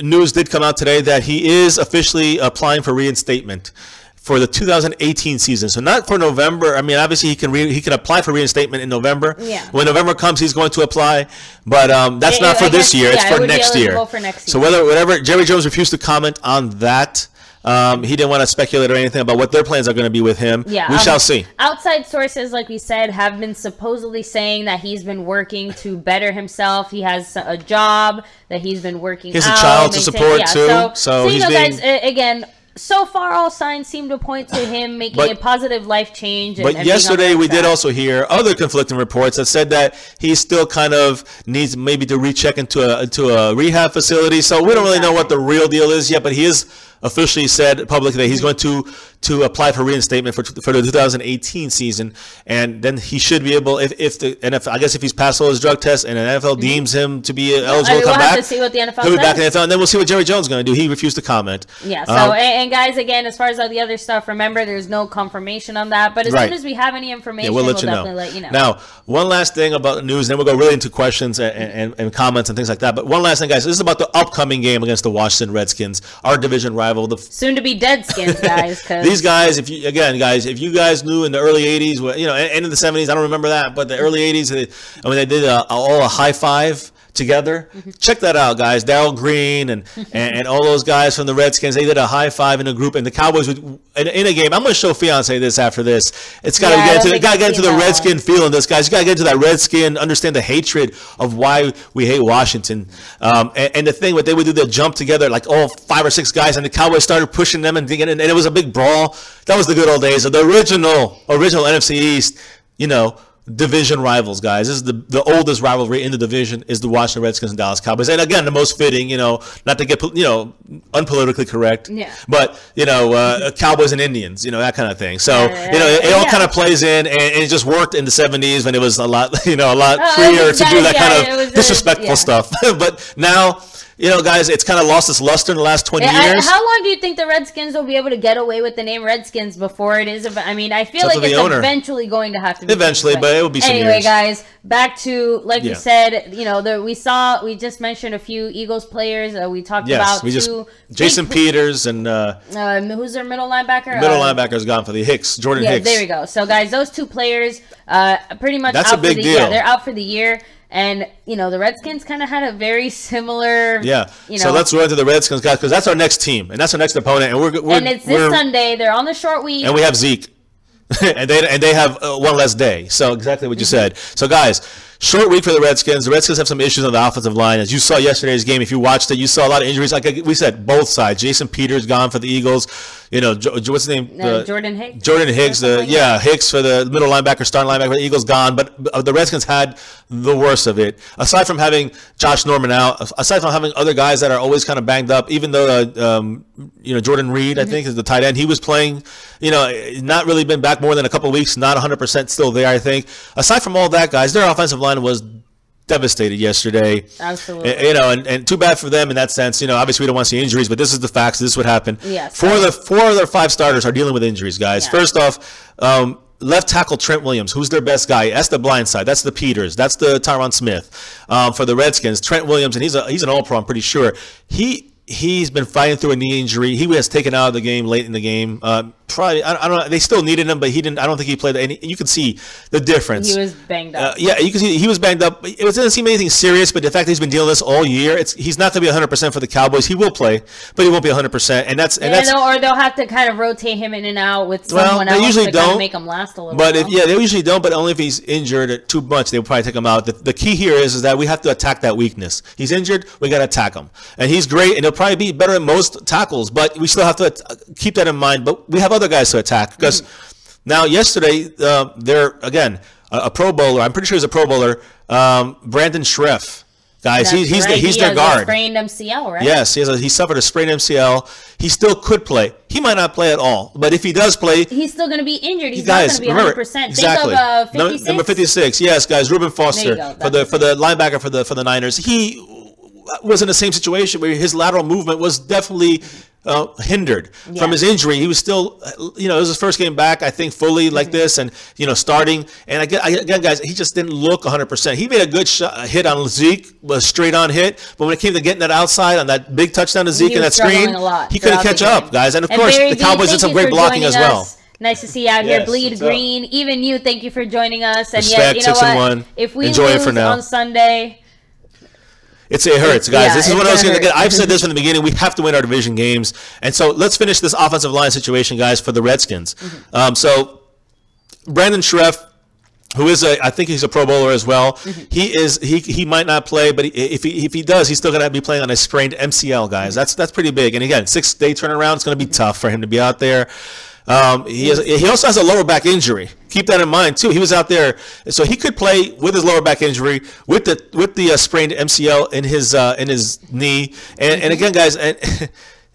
News did come out today that he is officially applying for reinstatement for the 2018 season. So not for November. I mean, obviously he can apply for reinstatement in November. Yeah. When November comes, he's going to apply, but that's not for this year. It's for next year. So whatever Jerry Jones refused to comment on that. He didn't want to speculate or anything about what their plans are going to be with him. Yeah, we shall see. Outside sources, like we said, have been supposedly saying that he's been working to better himself. He has a job that he's been working. He has a child to support too. So you know, guys, again, so far all signs seem to point to him making a positive life change. But yesterday we did also hear other conflicting reports that said that he still kind of needs maybe to recheck into a rehab facility. So we don't really know what the real deal is yet, but he is officially said publicly that he's going to apply for reinstatement for the 2018 season, and then he should be able, if the NFL, I guess if he's passed all his drug tests and an NFL deems him to be eligible to come back, to see what the NFL he'll be back in the NFL, and then we'll see what Jerry Jones is going to do. He refused to comment. Yeah. So and guys, again, as far as all the other stuff, remember there's no confirmation on that, but as soon as we have any information, we'll definitely let you know. Now, one last thing about the news, and then we'll go really into questions and comments and things like that. But one last thing, guys, this is about the upcoming game against the Washington Redskins, our division rival. Soon to be Deadskins, guys. These guys, if you guys knew in the early 80s, and in the 70s, I don't remember that, but the early 80s, they did all a high five together. Check that out, guys. Darryl Green and all those guys from the Redskins, they did a high five in a group, and the Cowboys would in a game. I'm going to show Fiance this after this. It's got to get into the Redskin feeling. This, guys, you got to get into that Redskin, understand the hatred of why we hate Washington. And the thing, what they would do, they'd jump together like all 5 or 6 guys, and the Cowboys started pushing them and it was a big brawl. That was the good old days of the original NFC East, division rivals, guys. This is the oldest rivalry in the division, is the Washington Redskins and Dallas Cowboys. And again, the most fitting, not to get unpolitically correct, but Cowboys and Indians, that kind of thing. So it all kind of plays in, and it just worked in the 70s when it was a lot freer to do that kind of disrespectful stuff. But now, guys, it's kind of lost its luster in the last 20 years. How long do you think the Redskins will be able to get away with the name Redskins before it is? I mean, I feel like it's eventually going to have to be. Eventually, but it will be some years. Anyway, guys, back to, like we said, we just mentioned a few Eagles players. We talked about Jason Peters and who's their middle linebacker? Middle linebacker's gone for the Jordan Hicks. There we go. So, guys, those two players pretty much That's out a big for the deal. Yeah, they're out for the year. And, the Redskins kind of had a very similar... Yeah. So let's run to the Redskins, guys, because that's our next team, and that's our next opponent. And it's this Sunday. They're on the short week. And we have Zeke. and they have one less day. So exactly what you said. So, guys, short week for the Redskins. The Redskins have some issues on the offensive line. As you saw yesterday's game, if you watched it, you saw a lot of injuries. Like we said, both sides. Jason Peters gone for the Eagles. What's his name? Jordan Hicks. Jordan Hicks. Hicks for the middle linebacker, starting linebacker for the Eagles gone. But the Redskins had the worst of it. Aside from having Josh Norman out, aside from having other guys that are always kind of banged up, even though Jordan Reed, I think, is the tight end. He was playing, not really been back more than a couple of weeks, not 100% still there, I think. Aside from all that, guys, their offensive line was devastated yesterday. Absolutely. And too bad for them in that sense. Obviously we don't want to see injuries, but this is the facts. This is what happened. Yes. 4 of their 5 starters are dealing with injuries, guys. Yeah. First off, left tackle Trent Williams, who's their best guy. That's the blind side. That's the Peters. That's the Tyron Smith. For the Redskins, Trent Williams, and he's an all-pro, I'm pretty sure. He's been fighting through a knee injury. He was taken out of the game late in the game. Probably, I don't know. They still needed him, but he didn't. I don't think he played. And you can see the difference. He was banged up. You can see he was banged up. It doesn't seem anything serious, but the fact that he's been dealing with this all year, he's not going to be 100% for the Cowboys. He will play, but he won't be 100%. And that's or they'll have to kind of rotate him in and out with someone else. They usually don't kind of make him last a little. But they usually don't. But only if he's injured too much, they'll probably take him out. The key here is that we have to attack that weakness. He's injured, we got to attack him, and he's great, and he'll probably be better than most tackles, but we still have to keep that in mind. But we have other guys to attack because now yesterday, they're, again, a Pro Bowler. I'm pretty sure he's a Pro Bowler. Brandon Schreff. Guys, he's their guard. A sprained MCL, right? Yes, he suffered a sprained MCL. He still could play. He might not play at all, but if he does play, he's still going to be injured. He's not going to be 100%. Exactly. Think of 56. Number 56. Yes, guys. Reuben Foster for the linebacker for the Niners. He was in the same situation where his lateral movement was definitely hindered from his injury. He was still, it was his first game back, I think, fully like this, and starting. And again, guys, he just didn't look 100%. He made a good hit on Zeke, a straight on hit, but when it came to getting that outside on that big touchdown to Zeke and that screen, he couldn't catch up, guys. And of course, the Cowboys did some great blocking as well. Nice to see you out here, Bleed Green. Even you, thank you for joining us. And Respect, yes, you know what? If we lose on Sunday, it hurts, guys. This is what I was going to get. I've said this from the beginning. We have to win our division games. And so let's finish this offensive line situation, guys, for the Redskins. So Brandon Schreff, who is I think he's a Pro Bowler as well. He might not play, but if he does, he's still going to be playing on a sprained MCL, guys. That's pretty big. And again, 6-day turnaround. It's going to be tough for him to be out there. He also has a lower back injury. Keep that in mind too. He was out there, so he could play with his lower back injury, with the sprained MCL in his knee. And again, guys,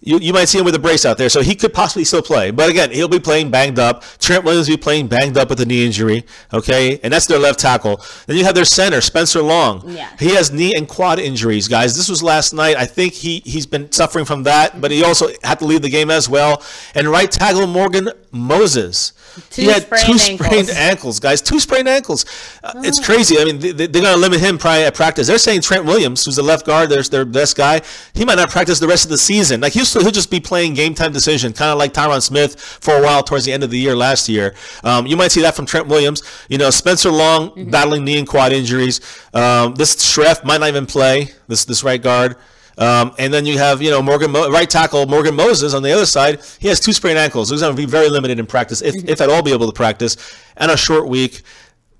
you might see him with a brace out there, so he could possibly still play. But again, he'll be playing banged up. Trent Williams will be playing banged up with a knee injury. Okay, and that's their left tackle. Then you have their center, Spencer Long. Yeah. He has knee and quad injuries, guys. This was last night. I think he's been suffering from that, but he also had to leave the game as well. And right tackle Morgan Moses. He had two sprained ankles, guys. 2 sprained ankles. It's crazy. I mean, they're going to limit him probably at practice. They're saying Trent Williams, who's the left guard, their best guy, he might not practice the rest of the season. Like, he'll just be playing game time decision, kind of like Tyron Smith for a while towards the end of the year last year. You might see that from Trent Williams. Spencer Long battling knee and quad injuries. This Schreff might not even play, this right guard. And then you have, right tackle Morgan Moses on the other side. He has 2 sprained ankles. He's going to be very limited in practice, if at all be able to practice, and a short week.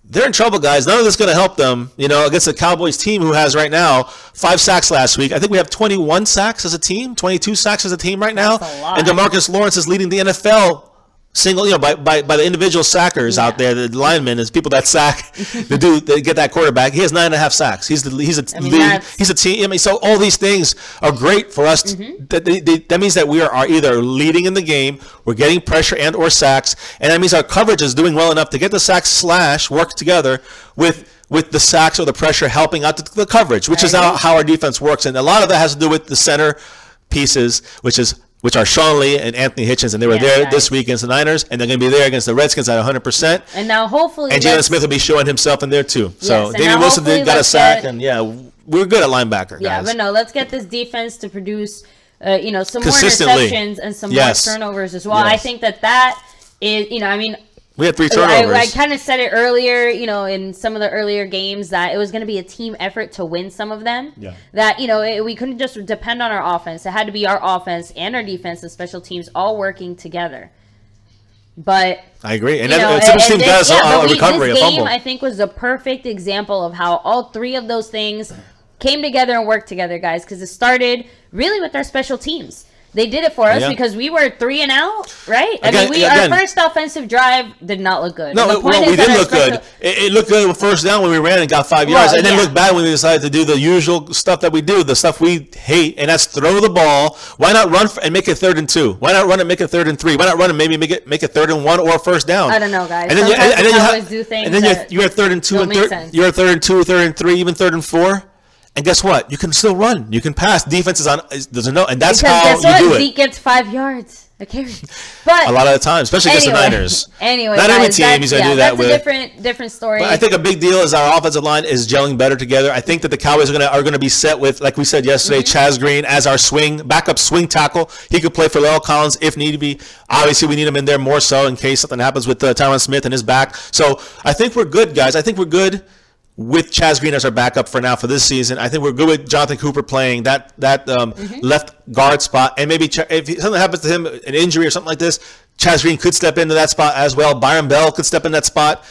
They're in trouble, guys. None of this is going to help them, against the Cowboys team who has right now 5 sacks last week. I think we have 21 sacks as a team, 22 sacks as a team right now. That's a lot. And DeMarcus Lawrence is leading the NFL single, by the individual sackers out there, the linemen, is people that sack, they get that quarterback. He has 9.5 sacks. He's a team. I mean, so all these things are great for us. That means that we are either leading in the game, we're getting pressure and or sacks, and that means our coverage is doing well enough to get the sacks / work together with the sacks or the pressure helping out the coverage, which is how our defense works. And a lot of that has to do with the center pieces, which are Sean Lee and Anthony Hitchens, and they were there this week against the Niners, and they're going to be there against the Redskins at 100%. And now hopefully, and Jalen Smith will be showing himself in there too. So David Wilson got a sack, and we're good at linebacker, guys. Yeah, but no, let's get this defense to produce, some more interceptions and some more turnovers as well. I think that is, we had 3 turnovers. I kind of said it earlier, in some of the earlier games, that it was going to be a team effort to win some of them. Yeah. That, we couldn't just depend on our offense. It had to be our offense and our defense and special teams all working together. But I agree. And this team does a recovery, a fumble. This game, I think, was a perfect example of how all 3 of those things came together and worked together, guys, because it started really with our special teams. They did it for us because we were 3 and out, right? Our first offensive drive did not look good. No, we didn't look good. It looked good with first down when we ran and got 5 yards, and then looked bad when we decided to do the usual stuff that we do, the stuff we hate, and that's throw the ball. Why not run and make it 3rd and 2? Why not run and make it 3rd and 3? Why not run and maybe make it 3rd and 1 or first down? I don't know, guys. And then you're at 3rd and 2 and 3rd. You're at 3rd and 2, 3rd and 3, even 3rd and 4. And guess what? You can still run. You can pass. Defense doesn't know, and that's how you do it. Zeke gets 5 yards a carry. But a lot of the time, especially against the Niners. Not every team he's going to do that with. That's a different story. But I think a big deal is our offensive line is gelling better together. I think that the Cowboys are going to be set with, like we said yesterday, Chaz Green as our backup swing tackle. He could play for La'el Collins if need be. Obviously, we need him in there more so in case something happens with Tyron Smith and his back. So I think we're good, guys. I think we're good with Chaz Green as our backup for now for this season. I think we're good with Jonathan Cooper playing that left guard spot. And maybe if something happens to him, an injury or something like this, Chaz Green could step into that spot as well. Byron Bell could step in that spot.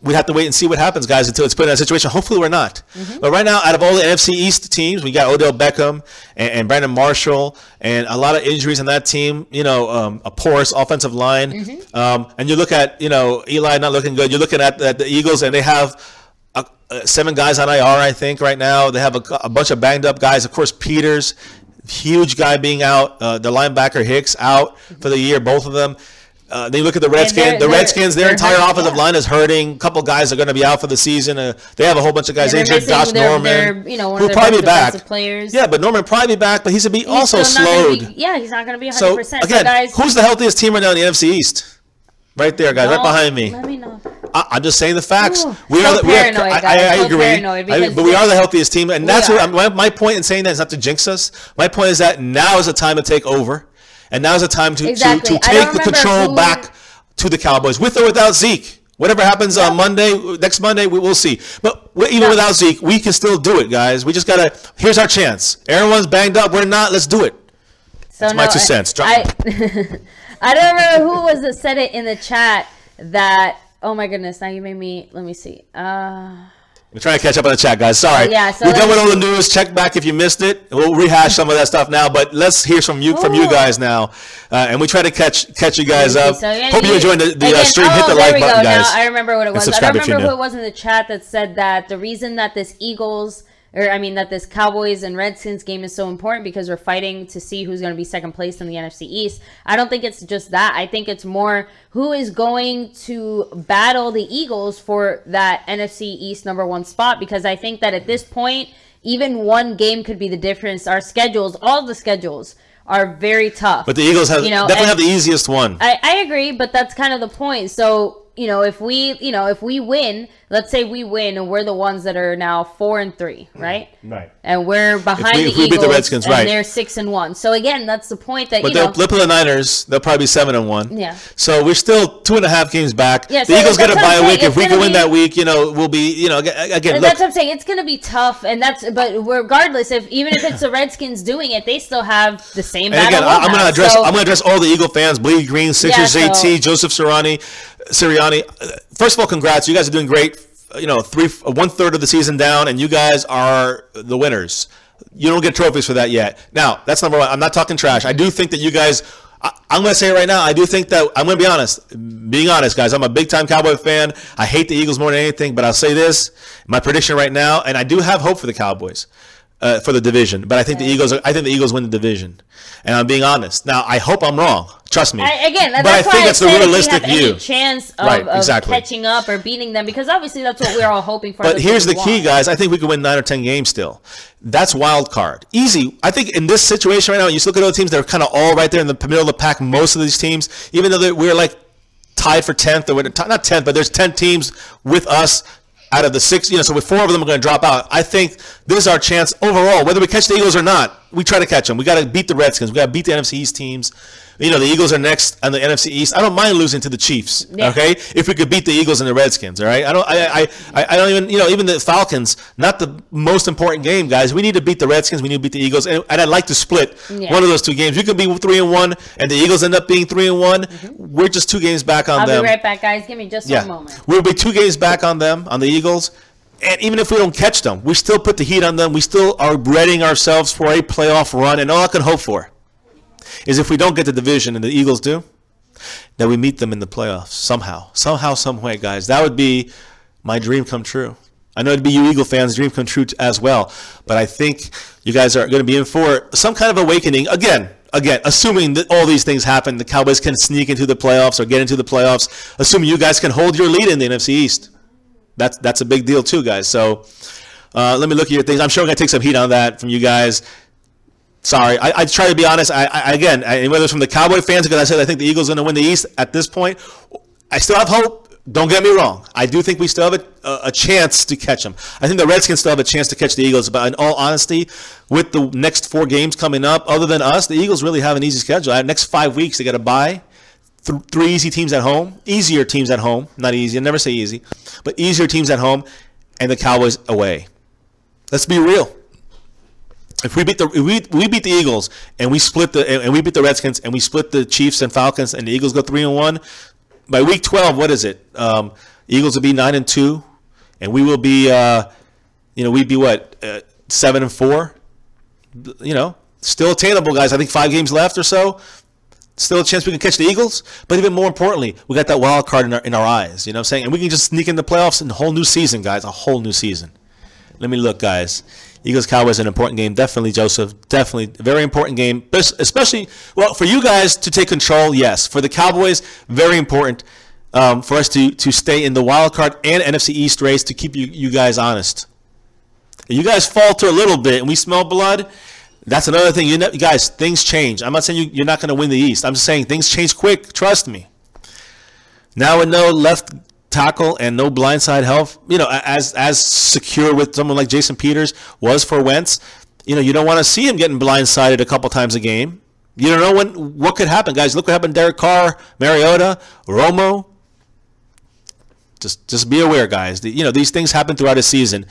we have to wait and see what happens, guys, until it's put in that situation. Hopefully we're not. But right now, out of all the NFC East teams, we got Odell Beckham and Brandon Marshall and a lot of injuries on that team, a porous offensive line. And you look at, Eli not looking good. You're looking at the Eagles, and they have 7 guys on IR, I think, right now. They have a bunch of banged up guys. Of course, Peters, huge guy being out. The linebacker Hicks out for the year, both of them. Then you look at the Redskins. Redskins, their entire offensive line is hurting. A couple guys are going to be out for the season. They have a whole bunch of guys injured. Josh Norman, who'll probably be back. Players. Yeah, but Norman probably be back, but he's going to be also slowed. He's not going to be 100%. So, again, guys, who's the healthiest team right now in the NFC East? Right there, guys, right behind me. Let me know. I'm just saying the facts. I agree. But we are the healthiest team, and that's what my point in saying that is not to jinx us. My point is that now is the time to take over. And now's the time to take the control back to the Cowboys, with or without Zeke. Whatever happens on next Monday, we will see. But even without Zeke, we can still do it, guys. We just got to – here's our chance. Everyone's banged up. We're not. Let's do it. That's my 2 cents. I don't remember who was that said it in the chat that – oh, my goodness. Now you made me – let me see. We're trying to catch up on the chat, guys. Sorry. We're done with all the news. Check back if you missed it. We'll rehash some of that stuff now, but let's hear from you guys now. And we try to catch you guys up. Hope you enjoyed the stream. Hit the like button, guys. Now I remember what it was. I don't remember who it was in the chat that said that the reason that this this Cowboys and Redskins game is so important because we're fighting to see who's going to be second place in the NFC East. I don't think it's just that. I think it's more who is going to battle the Eagles for that NFC East #1 spot, because I think that at this point, even one game could be the difference. Our schedules, all the schedules, are very tough. But the Eagles definitely have the easiest one. I agree, but that's kind of the point. So, if we win, let's say we win and we're the ones that are now 4-3, right? Right. And we're behind the Eagles, we beat the Redskins, and they're 6-1. So again, that's the point that, but they'll flip the Niners. They'll probably be 7-1. Yeah. So we're still 2.5 games back. Yeah, the Eagles get a bye week. If we can win that week, we'll be, again. That's what I'm saying. It's going to be tough, but regardless, even if it's the Redskins doing it, they still have the same. And again, I'm going to address all the Eagle fans. Bleed Green, Sixers, JT, Joseph Sirianni. First of all, congrats. You guys are doing great. 1/3 of the season down, and you guys are the winners. You don't get trophies for that yet. Now, that's number 1. I'm not talking trash. I do think that you guys, I'm going to say it right now, I do think that, I'm going to be honest. Being honest, guys, I'm a big-time Cowboy fan. I hate the Eagles more than anything, but I'll say this, my prediction right now, and I do have hope for the Cowboys. For the division, but I think the Eagles win the division, and I'm being honest. Now, I hope I'm wrong. Trust me. I think that's the realistic view. Any chance of catching up or beating them, because obviously that's what we're all hoping for. But here's the key, guys. I think we could win 9 or 10 games still. That's wild card. Easy. I think in this situation right now, you look at other teams that are kind of all right there in the middle of the pack. Most of these teams, even though we're like tied for 10th, or not 10th, but there's 10 teams with us. Out of the 6, so with 4 of them are going to drop out. I think this is our chance overall, whether we catch the Eagles or not. We try to catch them. We got to beat the Redskins. We got to beat the NFC East teams. The Eagles are next on the NFC East. I don't mind losing to the Chiefs. Yeah. Okay, if we could beat the Eagles and the Redskins. All right. I don't even. Even the Falcons. Not the most important game, guys. We need to beat the Redskins. We need to beat the Eagles, and I'd like to split one of those 2 games. We could be 3-1, and the Eagles end up being 3-1. We're just 2 games back on them. I'll be right back, guys. Give me just one moment. We'll be 2 games back on them, on the Eagles. And even if we don't catch them, we still put the heat on them. We still are readying ourselves for a playoff run, and all I can hope for is if we don't get the division and the Eagles do, that we meet them in the playoffs somehow, some way, guys. That would be my dream come true. I know it'd be you Eagle fans' dream come true as well, but I think you guys are going to be in for some kind of awakening. Again, assuming that all these things happen, the Cowboys can sneak into the playoffs or get into the playoffs, assuming you guys can hold your lead in the NFC East. That's a big deal too, guys. So let me look at your things. I'm sure I'm going to take some heat on that from you guys. Sorry, I try to be honest. Again, whether it's from the Cowboy fans, because I said I think the Eagles are going to win the East at this point, I still have hope. Don't get me wrong. I do think we still have a chance to catch them. I think the Redskins still have a chance to catch the Eagles. But in all honesty, with the next 4 games coming up, other than us, the Eagles really have an easy schedule. Next 5 weeks, they got to bye. 3 easy teams at home, easier teams at home, not easy, I never say easy, but easier teams at home, and the Cowboys away. Let's be real. If we beat the Eagles and we beat the Redskins and we split the Chiefs and Falcons and the Eagles go 3-1, by week 12, what is it? Eagles will be 9-2, and we will be, we'd be what, 7-4. Still attainable, guys. I think 5 games left or so. Still a chance we can catch the Eagles. But even more importantly, we got that wild card in our eyes. You know what I'm saying? And we can just sneak in the playoffs in a whole new season, guys. A whole new season. Let me look, guys. Eagles-Cowboys, an important game. Definitely, Joseph. Definitely. A very important game. Especially, well, for you guys to take control, yes. For the Cowboys, very important for us to stay in the wild card and NFC East race to keep you guys honest. If you guys falter a little bit and we smell blood, that's another thing. You guys, things change. I'm not saying you're not going to win the East. I'm just saying things change quick. Trust me. Now with no left tackle and no blindside help, as secure with someone like Jason Peters was for Wentz, you don't want to see him getting blindsided a couple times a game. You don't know what could happen, guys. Look what happened to Derek Carr, Mariota, Romo. Just be aware, guys. These things happen throughout a season.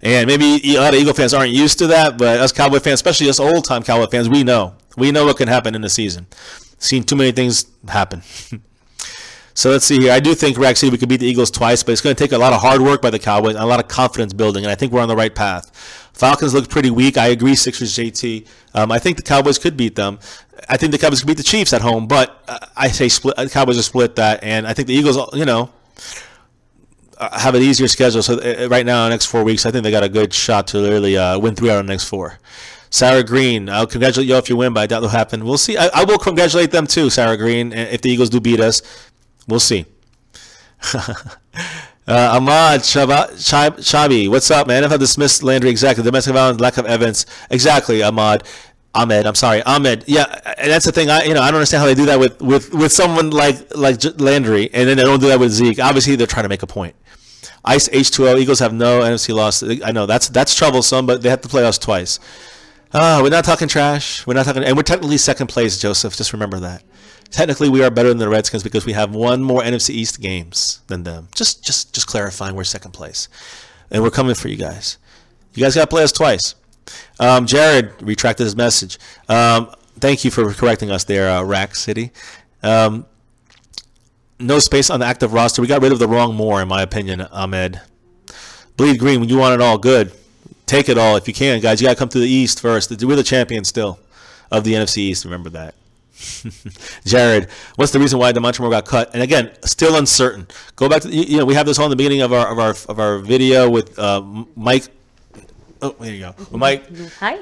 And maybe a lot of Eagle fans aren't used to that, but us Cowboy fans, especially us old-time Cowboy fans, we know. We know what can happen in the season. Seen too many things happen. So let's see here. I do think, Rex, we could beat the Eagles twice, but it's going to take a lot of hard work by the Cowboys and a lot of confidence building, and I think we're on the right path. Falcons look pretty weak. I agree, Sixers, JT. I think the Cowboys could beat them. I think the Cowboys could beat the Chiefs at home, but I say split. The Cowboys will split that, and I think the Eagles, have an easier schedule. So right now, in the next 4 weeks, I think they got a good shot to really win 3 out of the next 4. Sarah Green, I'll congratulate you if you win, but I doubt it'll happen. We'll see. I will congratulate them too, Sarah Green, if the Eagles do beat us. We'll see. Ahmad Shabi, what's up, man? I've dismissed Landry, exactly. Domestic violence, lack of evidence. Exactly, Ahmed, I'm sorry. Ahmed. Yeah, and that's the thing. I don't understand how they do that with someone like Landry, and then they don't do that with Zeke. Obviously, they're trying to make a point. Ice H2O, Eagles have no NFC loss. I know that's troublesome, but they have to play us twice. We're not talking trash. We're technically second place, Joseph. Just remember that. Technically, we are better than the Redskins because we have 1 more NFC East games than them. Just clarifying, we're second place, and we're coming for you guys. You guys got to play us twice. Jared retracted his message. Thank you for correcting us there, Rack City. No space on the active roster. We got rid of the wrong more, in my opinion, Ahmed. Bleed green when you want it all. Good. Take it all if you can, guys. You got to come to the East first. We're the champions still of the NFC East. Remember that. Jared, what's the reason why Damontre got cut? And again, still uncertain. Go back to we have this on the beginning of our video with Mike. Oh, there you go. With Mike. Hi.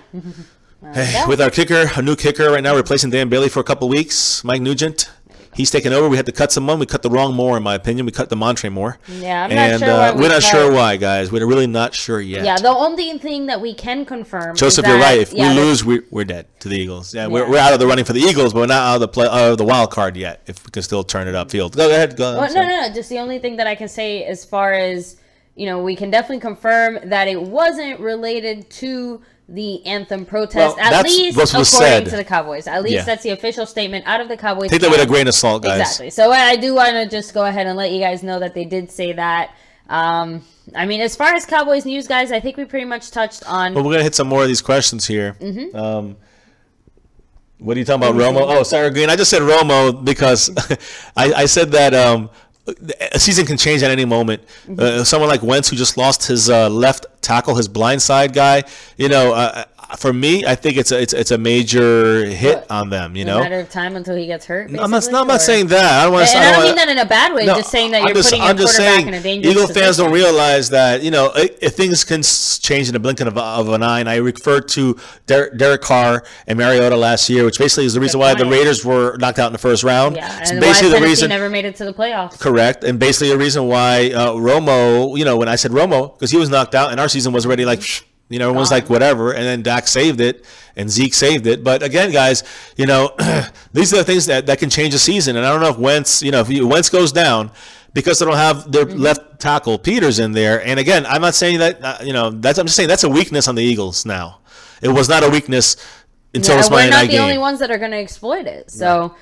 Hey, with our kicker, a new kicker right now, replacing Dan Bailey for a couple weeks. Mike Nugent. He's taken over. We had to cut someone. We cut the wrong more, in my opinion. We cut Damontre more. Yeah, I'm not sure why we're not sure why, guys. We're really not sure yet. Yeah, the only thing that we can confirm Joseph, is that, you're right. If we lose, we're dead to the Eagles. Yeah, we're out of the running for the Eagles, but we're not out of the wild card yet. If we can still turn it upfield. Go ahead. Well, no. Just the only thing that I can say as far as, we can definitely confirm that it wasn't related to the anthem protest, at least according to the Cowboys. At least that's the official statement out of the Cowboys. Take that with a grain of salt, guys. Exactly. So I do want to just go ahead and let you guys know that they did say that. As far as Cowboys news, guys, I think we pretty much touched on. Well, we're gonna hit some more of these questions here. Mm-hmm. What are you talking about, Romo? Oh, Sarah Green. I just said Romo because I said that a season can change at any moment. Someone like Wentz, who just lost his left tackle, his blindside guy, for me, I think it's a major hit on them. A matter of time until he gets hurt. I'm not saying that. I don't want to. I don't mean that in a bad way. Just saying that you're putting your quarterback in a dangerous Eagle position. fans don't realize that if things can change in a blink of an eye. And I referred to Derek Carr and Mariota last year, which basically is the reason why the Raiders were knocked out in the first round. Yeah, and basically why Tennessee never made it to the playoffs. Correct, and basically the reason why Romo, when I said Romo, because he was knocked out and our season was already like. Everyone's like, whatever, and then Dak saved it, and Zeke saved it. But again, guys, these are the things that can change a season. And I don't know if Wentz, if Wentz goes down because they don't have their left tackle Peters in there. And again, I'm not saying that, I'm just saying that's a weakness on the Eagles now. It was not a weakness until this Monday night game. We're not the only ones that are going to exploit it. So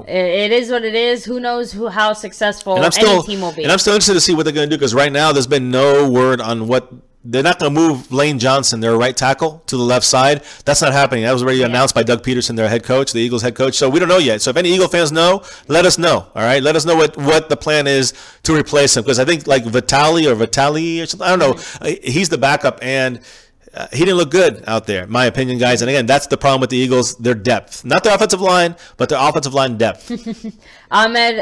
it is what it is. Who knows how successful any team will be. And I'm still interested to see what they're going to do because right now there's been no word on what they're not going to move Lane Johnson, their right tackle, to the left side. That's not happening. That was already announced by Doug Peterson, their head coach, the Eagles head coach. So we don't know yet. So if any Eagle fans know, let us know. All right, let us know what the plan is to replace him, because I think like Vitali or something, I don't know. He's the backup, and he didn't look good out there, in my opinion, guys. And again, that's the problem with the Eagles, their depth. Not their offensive line, but their offensive line depth. Ahmed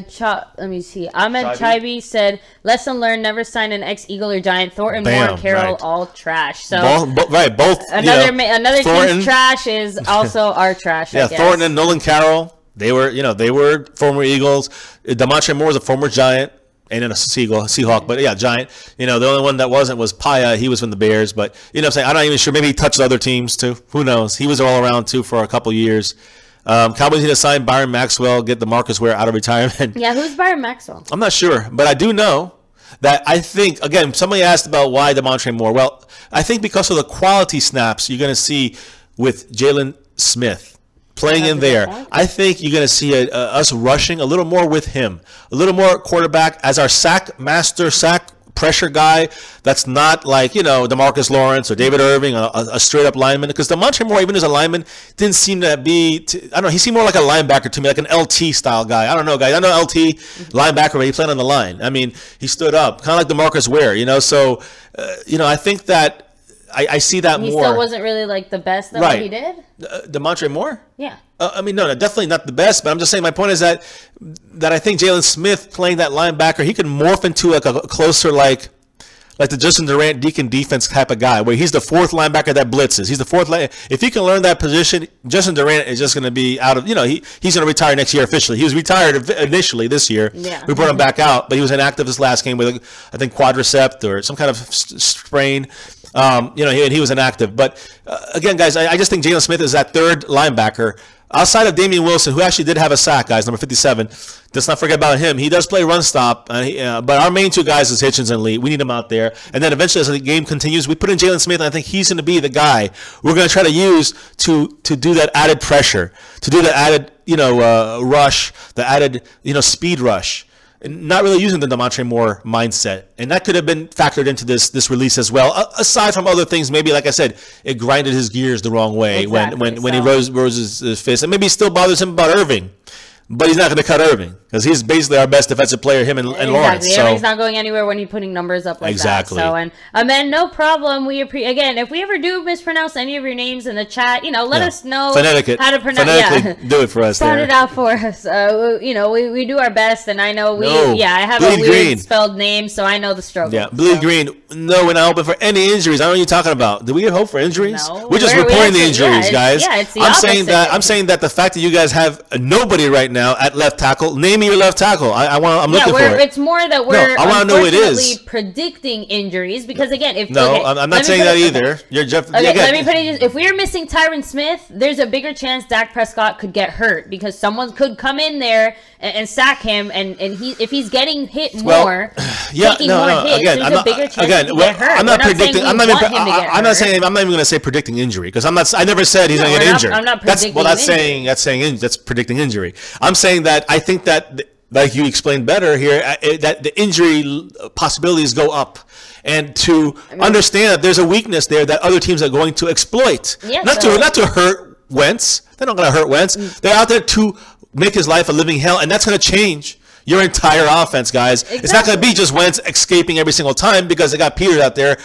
Chaibi said, lesson learned, never sign an ex-Eagle or Giant. Thornton, Moore, and Carroll, all trash. So both. Another team's trash is also our trash, I guess. Thornton and Nolan Carroll, they were former Eagles. Damontre Moore is a former Giant. And then a Seahawk, but yeah, Giant. The only one that wasn't was Paya. He was from the Bears, but what I'm saying, I'm not even sure. Maybe he touched other teams too. Who knows? He was all around too for a couple years. Cowboys need to sign Byron Maxwell, get the Marcus Ware out of retirement. Yeah, who's Byron Maxwell? I'm not sure, but I do know that I think, again, somebody asked about why Damontre Moore. Well, I think because of the quality snaps you're going to see with Jalen Smith playing in there. I think you're going to see us rushing a little more with him, a little more quarterback as our sack pressure guy. That's not like, DeMarcus Lawrence or David Irving, a straight up lineman. Because Damontre Moore, even as a lineman, didn't seem to be, I don't know, he seemed more like a linebacker to me, like an LT style guy. I don't know, guys. I know LT linebacker, but he played on the line. I mean, he stood up, kind of like DeMarcus Ware, So, I think that I see that more. He still wasn't really like the best that what he did? Damontre Moore? Yeah. No, definitely not the best, but I'm just saying my point is that I think Jalen Smith playing that linebacker, he could morph into like a closer like the Justin Durant Deacon defense type of guy, where he's the fourth linebacker that blitzes. He's the fourth if he can learn that position, Justin Durant is just going to be out of, he's going to retire next year officially. He was retired initially this year. Yeah. We brought him back out, but he was inactive this last game with, I think, quadricep or some kind of sprain. He was inactive. But again, guys, I just think Jalen Smith is that third linebacker. Outside of Damian Wilson, who actually did have a sack, guys, number 57. Let's not forget about him. He does play run stop, but our main two guys is Hitchens and Lee. We need him out there. And then eventually, as the game continues, we put in Jalen Smith, and I think he's going to be the guy we're going to try to use to do that added pressure, to do that added, rush, the added, speed rush. Not really using the Damontre Moore mindset. And that could have been factored into this release as well. Aside from other things, maybe, like I said, it grinded his gears the wrong way when he rose his fist. And maybe it still bothers him about Irving. But he's not going to cut Irving because he's basically our best defensive player, him and Lawrence. So Irving's not going anywhere when he's putting numbers up like that. So, and then no problem. Again, if we ever do mispronounce any of your names in the chat, let us know how to pronounce. Phonetically, do it for us. Sound it out for us. We do our best, and I know I have a weird spelled name, so I know the struggle. Yeah, Bleed Green. No, we're not hoping for any injuries. I don't know what you're talking about. Do we hope for injuries? No, we're just reporting the injuries, guys. Yeah, it's the opposite. I'm saying that the fact that you guys have nobody right now at left tackle. Name me your left tackle. I'm looking for it. It's more that we're I want to know who it is. Predicting injuries because again, I'm not saying that either. You're Jeff. Okay, let me put it. If we are missing Tyron Smith, there's a bigger chance Dak Prescott could get hurt because someone could come in there and sack him, and if he's getting hit more, taking more hits, there's a bigger chance he could get hurt. I'm not predicting. I'm not even going to say predicting injury because I never said he's going to get injured. I'm not predicting. That's predicting injury. I'm saying that I think that, like you explained better here, that the injury possibilities go up. And to understand that there's a weakness there that other teams are going to exploit. Yeah, not to hurt Wentz. They're not going to hurt Wentz. They're out there to make his life a living hell, and that's going to change your entire offense, guys. Exactly. It's not going to be just Wentz escaping every single time because they got Peters out there,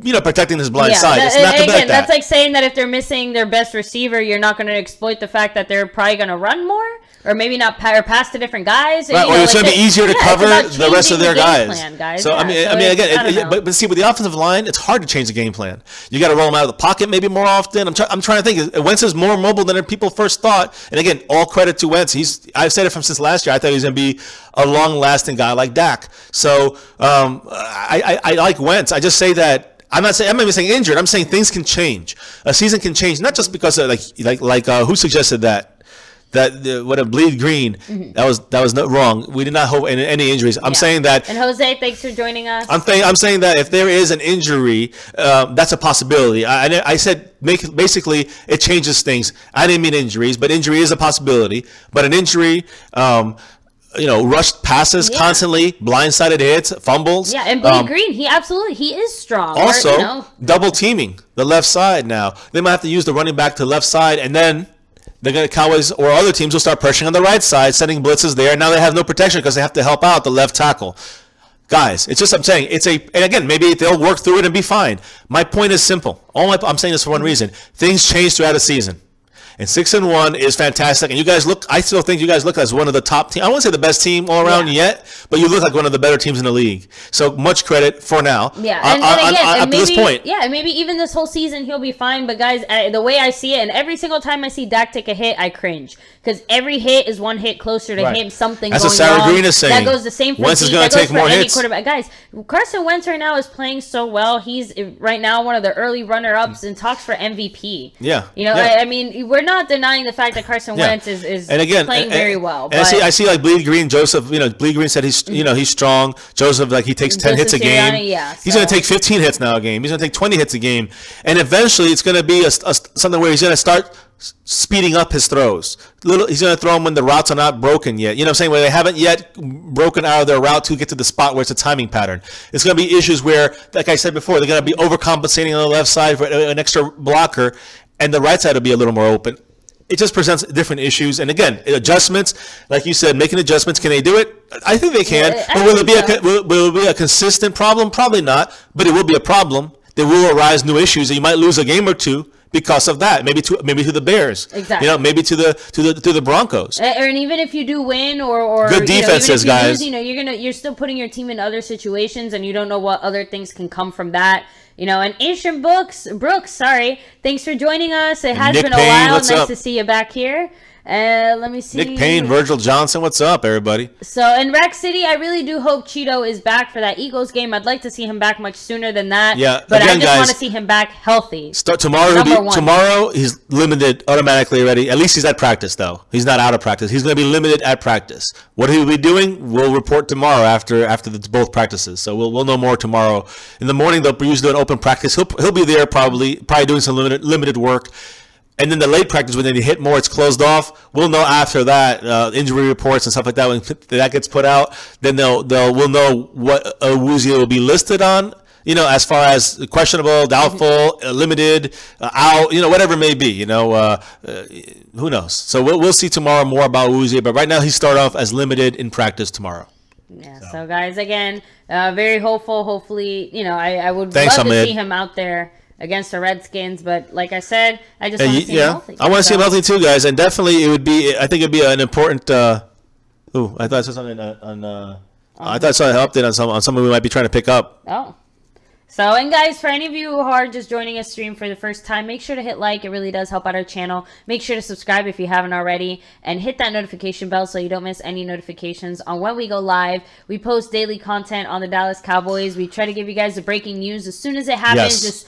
protecting his blind side. It's not going to be like that. That's like saying that if they're missing their best receiver, you're not going to exploit the fact that they're probably going to run more. Or maybe not pass to different guys. Right, or it's going to be easier to cover the rest of their guys. So again, but see, with the offensive line, it's hard to change the game plan. You got to roll them out of the pocket maybe more often. I'm trying to think. Wentz is more mobile than people first thought. And again, all credit to Wentz. I've said it since last year. I thought he was going to be a long-lasting guy like Dak. So I like Wentz. I just say that. I'm not even saying injured. I'm saying things can change. A season can change, not just because of who suggested that. What a bleed green. Mm-hmm. That was not wrong. We did not hope any injuries. I'm saying that. And Jose, thanks for joining us. I'm saying that if there is an injury, that's a possibility. I said basically it changes things. I didn't mean injuries, but injury is a possibility. But an injury, rushed passes constantly, blindsided hits, fumbles. Yeah, and Blake Green, he is strong. Also, double teaming the left side now. They might have to use the running back to the left side, and then the Cowboys or other teams will start pressuring on the right side, sending blitzes there. And now they have no protection because they have to help out the left tackle. Guys, it's just, I'm saying, and again, maybe they'll work through it and be fine. My point is simple. I'm saying this for one reason. Things change throughout the season. And 6-1 is fantastic. And you guys I still think you guys look as one of the top teams. I won't say the best team all around yet, but you look like one of the better teams in the league. So much credit for now. Yeah, and again, up to this point. Yeah, maybe even this whole season he'll be fine. But guys, the way I see it, and every single time I see Dak take a hit, I cringe. Because every hit is one hit closer to him, something That's going what Sarah wrong. Green is saying. That goes the same for Wentz is going to take more hits. Quarterback. Guys, Carson Wentz right now is playing so well. He's right now one of the early runner-ups and talks for MVP. Yeah. I mean, we're not denying the fact that Carson Wentz is playing very well. And I see like Bleed Green, Joseph, Bleed Green said he's strong. Joseph, like he takes 10 hits a game. He's going to take 15 hits now a game. He's going to take 20 hits a game. And eventually it's going to be something where he's going to start speeding up his throws. He's going to throw them when the routes are not broken yet. You know what I'm saying? Where they haven't yet broken out of their route to get to the spot where it's a timing pattern. It's going to be issues where, like I said before, they're going to be overcompensating on the left side for an extra blocker, and the right side will be a little more open. It just presents different issues. And again, adjustments, like you said, making adjustments. Can they do it? I think they can. But will it be a consistent problem? Probably not. But it will be a problem. There will arise new issues, and you might lose a game or two because of that. Maybe to the Bears. Exactly. Maybe to the Broncos. And even if you do win or good defenses, guys. Lose, you're still putting your team in other situations, and you don't know what other things can come from that. And Asian Brooks, thanks for joining us. It has been a while. Nice to see you back here. Let me see. Nick Payne, Virgil Johnson, what's up, everybody? So, in Rack City, I really do hope Cheeto is back for that Eagles game. I'd like to see him back much sooner than that. Yeah, but again, I just want to see him back healthy. Tomorrow, he's limited automatically already. At least he's at practice, though. He's not out of practice. He's going to be limited at practice. What he'll be doing, we'll report tomorrow after both practices. So we'll know more tomorrow. In the morning, they'll usually do an open practice. He'll be there probably doing some limited work. And then the late practice, when they hit more, it's closed off. We'll know after that, injury reports and stuff like that. When that gets put out, then we'll know what Woozy will be listed on. As far as questionable, doubtful, limited, out, whatever it may be. Who knows? So we'll see tomorrow more about Woozy. But right now, he started off as limited in practice tomorrow. Yeah. So guys, again, very hopeful. Hopefully, I would love to see him out there against the Redskins, but like I said, I just want to see him healthy. I want to see him healthy too, guys, and definitely I think it'd be an important. I thought I saw something I thought I saw an update on something we might be trying to pick up. Oh. So, and guys, for any of you who are just joining us stream for the first time, make sure to hit like. It really does help out our channel. Make sure to subscribe if you haven't already, and hit that notification bell so you don't miss any notifications on when we go live. We post daily content on the Dallas Cowboys. We try to give you guys the breaking news as soon as it happens. Just,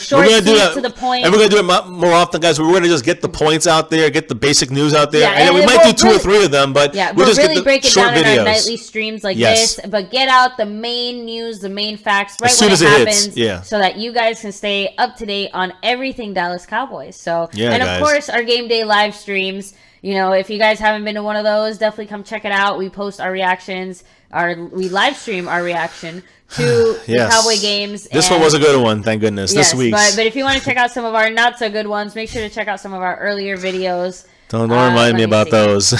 short, sweet, to the point. And we're going to do it more often, guys. We're going to just get the points out there, get the basic news out there. And we might do 2 or 3 of them, but we'll just really break it down videos. in our nightly streams like this. But get out the main news, the main facts right as soon when as it happens. So that you guys can stay up to date on everything Dallas Cowboys. So, and of guys, course, our game day live streams. If you guys haven't been to one of those, definitely come check it out. We post our reactions. We live stream our reaction to the Cowboy games. This one was a good one, thank goodness. This week. But if you want to check out some of our not so good ones, make sure to check out some of our earlier videos. Don't remind me about those.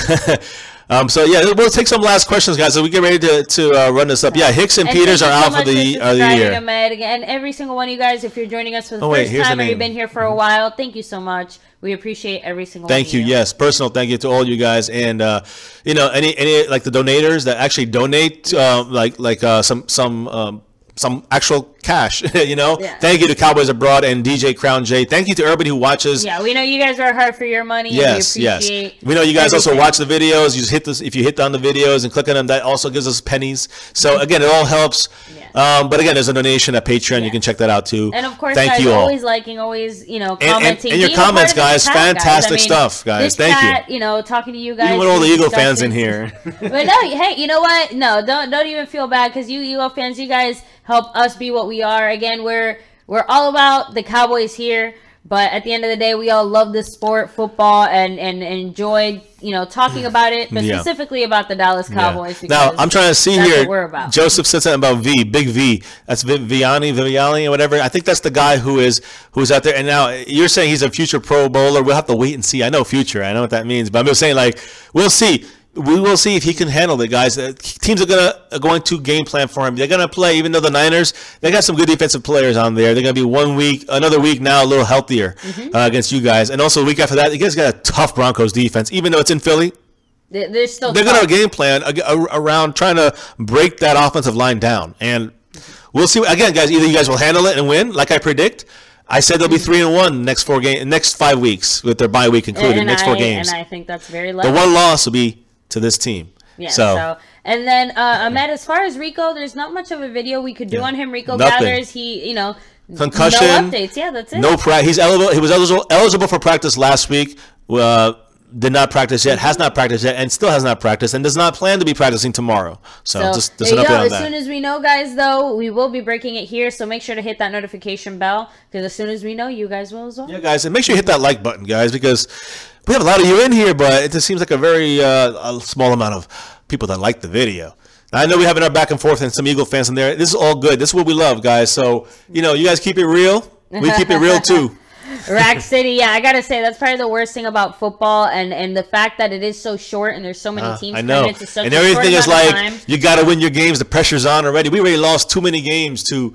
So we'll take some last questions, guys. So we get ready to run this up. Yeah, Hicks and Peters are out for the year. And every single one of you guys, if you're joining us for the first time or you've been here for a while, thank you so much. We appreciate every single one of you. Thank you. Yes, personal thank you to all you guys, and any like the donators that actually donate, some actual cash, Thank you to Cowboys Abroad and DJ Crown J. Thank you to everybody who watches. Yeah, we know you guys are hard for your money. Yes, we appreciate We know you guys also watch the videos. You just hit this. If you hit on the videos and click on them, that also gives us pennies. So again, it all helps. But again, there's a donation at Patreon. You can check that out too. And of course, thank guys, you all. always liking, always commenting. And your comments, guys, fantastic stuff, guys. Thank you. Talking to you guys. Even with all the Eagle fans in here. But no, hey, you know what? No, don't even feel bad, because you Eagle fans, you guys help us be what we are. Again, we're all about the Cowboys here, But at the end of the day, we all love this sport, football, and enjoy, talking about it, but specifically about the Dallas Cowboys. Now, I'm trying to see here. Joseph said something about Big V. That's Viviani, or whatever. I think that's the guy who's out there. And now you're saying he's a future Pro Bowler. We'll have to wait and see. I know future. I know what that means. But I'm just saying, like, we'll see. We will see if he can handle it, guys. Teams are going to game plan for him. They're going to play, even though the Niners, they got some good defensive players on there. They're going to be another week now, a little healthier against you guys. And also the week after that, you guys got a tough Broncos defense, even though it's in Philly. They're going to game plan around trying to break that offensive line down. And we'll see. Again, guys, either you guys will handle it and win, like I predict. I said they'll be 3-1 next 5 weeks with their bye week included, next 4 games. And I think that's very likely. The one loss will be to this team. Yeah. So and then Ahmed, as far as Rico, there's not much of a video we could do on him. Rico gathers, concussion, no updates. Yeah, that's it. No He's eligible. He was eligible for practice last week. Did not practice yet. Has not practiced yet, and still has not practiced, and does not plan to be practicing tomorrow. So just an update on that. As soon as we know, guys, though, we will be breaking it here. So make sure to hit that notification bell, because as soon as we know, you guys will as well. Yeah, guys, and make sure you hit that like button, guys, because we have a lot of you in here, but it just seems like a very a small amount of people that like the video. Now, I know we have our back and forth and some Eagle fans in there. This is all good. This is what we love, guys. So, you guys keep it real. We keep it real, too. Rack City, yeah, I got to say, that's probably the worst thing about football, and the fact that it is so short and there's so many teams. I know. And everything is like, you got to win your games. The pressure's on already. We already lost too many games to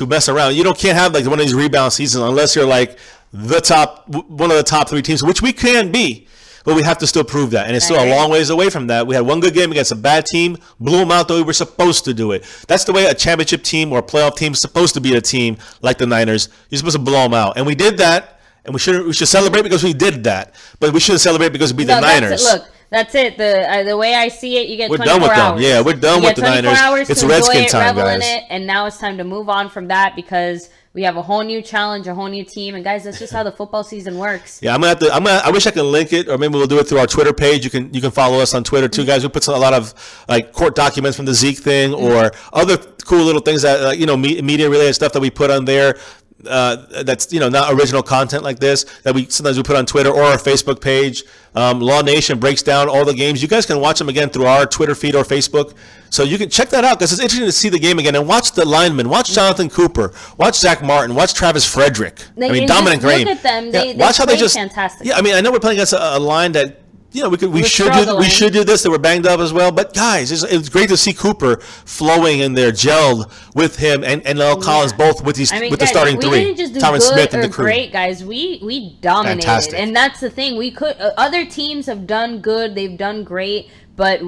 mess around. Can't have like one of these rebound seasons unless you're like one of the top 3 teams, which we can be. But we have to still prove that. And it's still a long ways away from that. We had one good game against a bad team, blew them out the way we were supposed to do it. That's the way a championship team or a playoff team is supposed to be a team like the Niners. You're supposed to blow them out. And we did that. And we should celebrate because we did that. But we shouldn't celebrate because we beat the Niners. Look, that's it. The way I see it, you get 24 hours. We're done with them. Yeah, we're done with the Niners. It's Redskin time, guys. And now it's time to move on from that because we have a whole new challenge, a whole new team, and guys, that's just how the football season works. Yeah, I wish I could link it, or maybe we'll do it through our Twitter page. You can follow us on Twitter too, guys. We put a lot of like court documents from the Zeke thing, or other cool little things that media related stuff that we put on there. That's not original content like this that we sometimes put on Twitter or our Facebook page. Law Nation breaks down all the games. You guys can watch them again through our Twitter feed or Facebook, so you can check that out because it's interesting to see the game again and watch the linemen, watch Jonathan Cooper, watch Zach Martin, watch Travis Frederick. Dominic Graham. Look at them. They watch how they just fantastic. Yeah, I know we're playing against a line that. We should do this. They were banged up as well. But guys, it's great to see Cooper flowing in there, gelled with him and L. Collins both with the starting 3. We didn't just do Thomas good Smith and or the crew. Great, guys. We dominated, fantastic. And that's the thing. We could other teams have done good. They've done great, but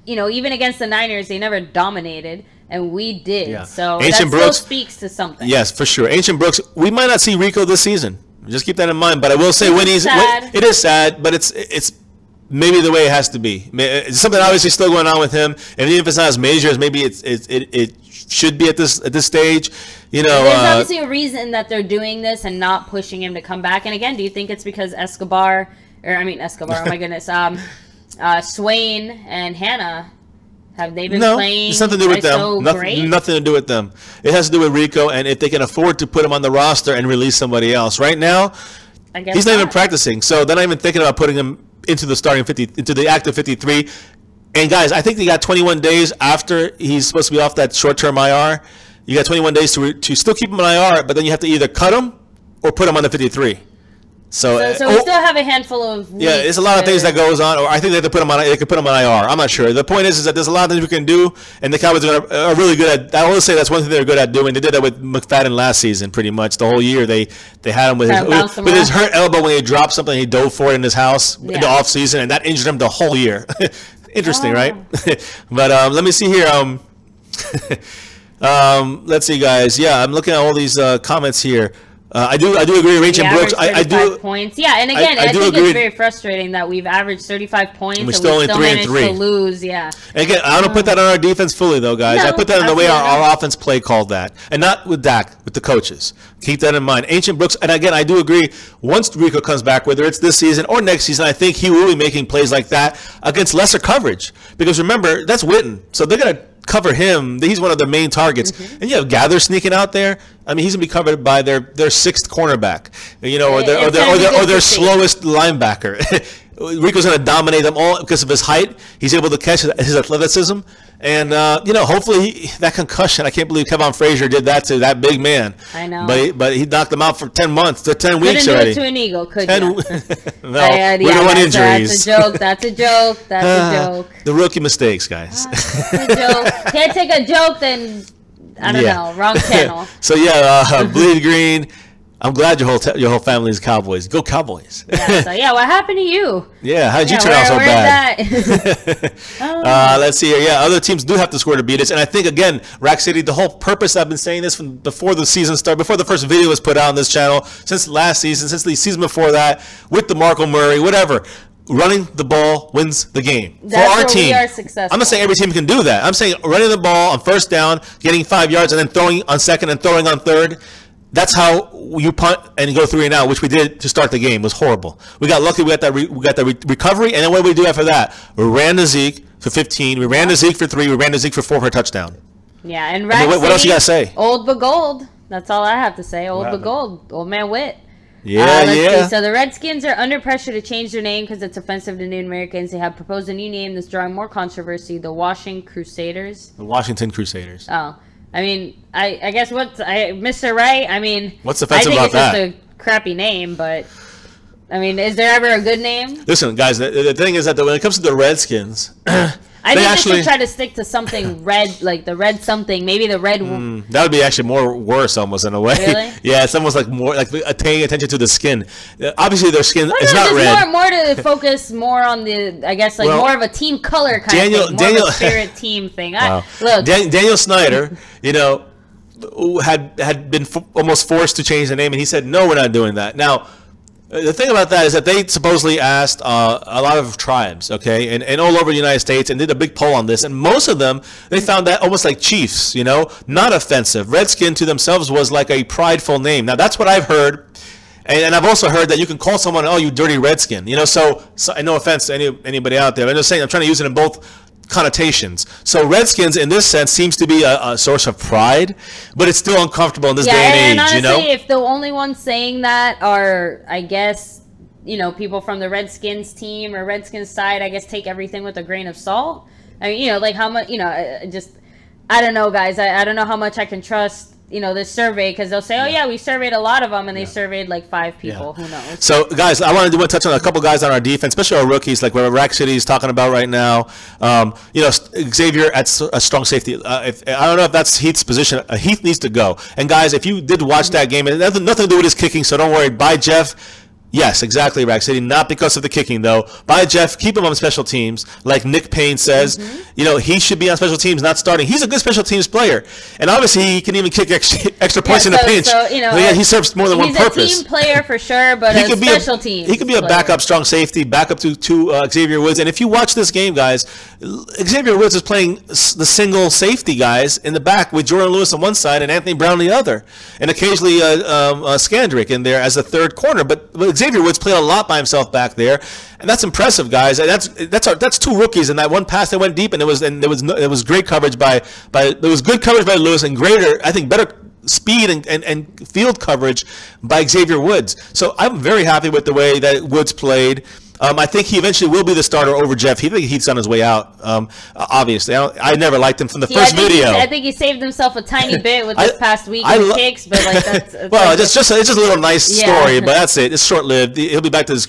even against the Niners, they never dominated. And we did. Yeah. So Ancient that Brooks still speaks to something. Yes, for sure. Ancient Brooks, we might not see Rico this season. Just keep that in mind. But I will say it is sad, but it's maybe the way it has to be. It's something obviously still going on with him, and even if it's not as major as maybe it should be at this stage, There's obviously a reason that they're doing this and not pushing him to come back. And again, do you think it's because Escobar? Oh my goodness, Swain and Hannah, have they been playing? It's nothing to do with them. Nothing to do with them. It has to do with Rico, and if they can afford to put him on the roster and release somebody else. Right now, he's not even practicing, so they're not even thinking about putting him into the active 53. And guys, I think they got 21 days after he's supposed to be off that short-term IR. You got 21 days to still keep him on IR, but then you have to either cut him or put him on the 53. So we still have a handful of weeks. Yeah, there's a lot of things that goes on, or I think they could put him on IR. I'm not sure. The point is that there's a lot of things we can do, and the Cowboys are really good at. I will say that's one thing they're good at doing. They did that with McFadden last season, pretty much the whole year. They had him with his hurt elbow when he dropped something. He dove for it in his house in the off season, and that injured him the whole year. Interesting, right? But let me see here. Let's see, guys. Yeah, I'm looking at all these comments here. I do agree. Ancient Brooks. I do points. Yeah, and again, I think it's very frustrating that we've averaged 35 points and we still managed to lose. Yeah. And again, I don't put that on our defense fully, though, guys. I put that in the way our offense play called that, and not with Dak, with the coaches. Keep that in mind. Ancient Brooks, and again, I do agree. Once Rico comes back, whether it's this season or next season, I think he will be making plays like that against lesser coverage. Because remember, that's Witten, so they're gonna cover him. He's one of their main targets. And you have Gather sneaking out there. I mean, he's gonna be covered by their 6th cornerback, or their slowest linebacker. Rico's going to dominate them all because of his height. He's able to catch his athleticism. And, hopefully that concussion, I can't believe Kevon Frazier did that to that big man. I know. But he knocked him out for 10 months, 10 weeks already. Couldn't do it to an Eagle, could you? No, we don't want injuries. That's a joke. The rookie mistakes, guys. That's a joke. Can't take a joke, then, I don't know, wrong channel. So, Bleed Green. I'm glad your whole family is Cowboys. Go Cowboys. What happened to you? Yeah, how did you turn out so bad? Let's see here. Yeah, other teams do have to score to beat us. And I think, again, Rack City, the whole purpose, I've been saying this from before the season started, before the first video was put out on this channel, since last season, since the season before that, with DeMarco Murray, whatever. Running the ball wins the game. That's for our team. We are successful. I'm not saying every team can do that. I'm saying running the ball on first down, getting 5 yards, and then throwing on second and throwing on third. That's how you punt and go 3 and out, which we did to start the game. It was horrible. We got lucky. We got that recovery, and then what did we do after that? We ran to Zeke for 15. We ran to Zeke for 3. We ran to Zeke for 4 for a touchdown. Yeah, and Rack City, what else you got to say? Old but gold. That's all I have to say. Old but gold. Old man Witt. Yeah. See. So the Redskins are under pressure to change their name because it's offensive to Native Americans. They have proposed a new name that's drawing more controversy: the Washington Crusaders. The Washington Crusaders. Oh. I mean, I guess Mr. Right? I mean, what's offensive about that? I think it's just a crappy name, but I mean, is there ever a good name? Listen, guys, the thing is that when it comes to the Redskins, I think they should try to stick to something red, like the red something. Maybe the red. That would be actually worse, almost in a way. Really? Yeah, it's almost like more like paying attention to the skin. Obviously, their skin is not red. More to focus more on the, I guess, like more of a team color kind of thing, more of a spirit team thing. Wow. Look, Daniel Snyder, had been almost forced to change the name, and he said, "No, we're not doing that." Now, the thing about that is that they supposedly asked a lot of tribes, okay, and all over the United States, and did a big poll on this, and most of them, they found that almost like Chiefs, not offensive. Redskin to themselves was like a prideful name. Now, that's what I've heard, and I've also heard that you can call someone, "Oh, you dirty Redskin," so no offense to anybody out there. I'm just saying, I'm trying to use it in both connotations. So Redskins, in this sense, seems to be a source of pride, but it's still uncomfortable in this day and age. And honestly, if the only ones saying that are, I guess, people from the Redskins team or Redskins side, I guess take everything with a grain of salt. I mean, like how much, I don't know, guys. I don't know how much I can trust. This survey, because they'll say, "Oh yeah, we surveyed a lot of them," and they surveyed like 5 people. Who knows? So, guys, I wanted to touch on a couple guys on our defense, especially our rookies, like what Rack City is talking about right now. Xavier at a strong safety. I don't know if that's Heath's position. Heath needs to go. And guys, if you did watch that game, it had nothing to do with his kicking, so don't worry. Bye, Jeff. Yes, exactly, Rack City. Not because of the kicking, though. By Jeff, keep him on special teams. Like Nick Payne says, he should be on special teams, not starting. He's a good special teams player. And obviously, he can even kick extra points in a pinch. So, he serves more than one purpose. He's a team player for sure, but a special team. He could be a backup strong safety, backup to Xavier Woods. And if you watch this game, guys, Xavier Woods is playing the single safety guys in the back with Jordan Lewis on one side and Anthony Brown on the other. And occasionally Skandrick in there as a third corner. But Xavier Woods played a lot by himself back there, and that's impressive, guys. That's 2 rookies, and that one pass that went deep, and there was great coverage by good coverage by Lewis, and better speed and field coverage by Xavier Woods. So I'm very happy with the way that Woods played. I think he eventually will be the starter over Jeff. He's on his way out. Obviously, I never liked him from the first video. I think he saved himself a tiny bit with this past week with kicks, but that's it's just a little nice story, but that's it. It's short lived. He'll be back to his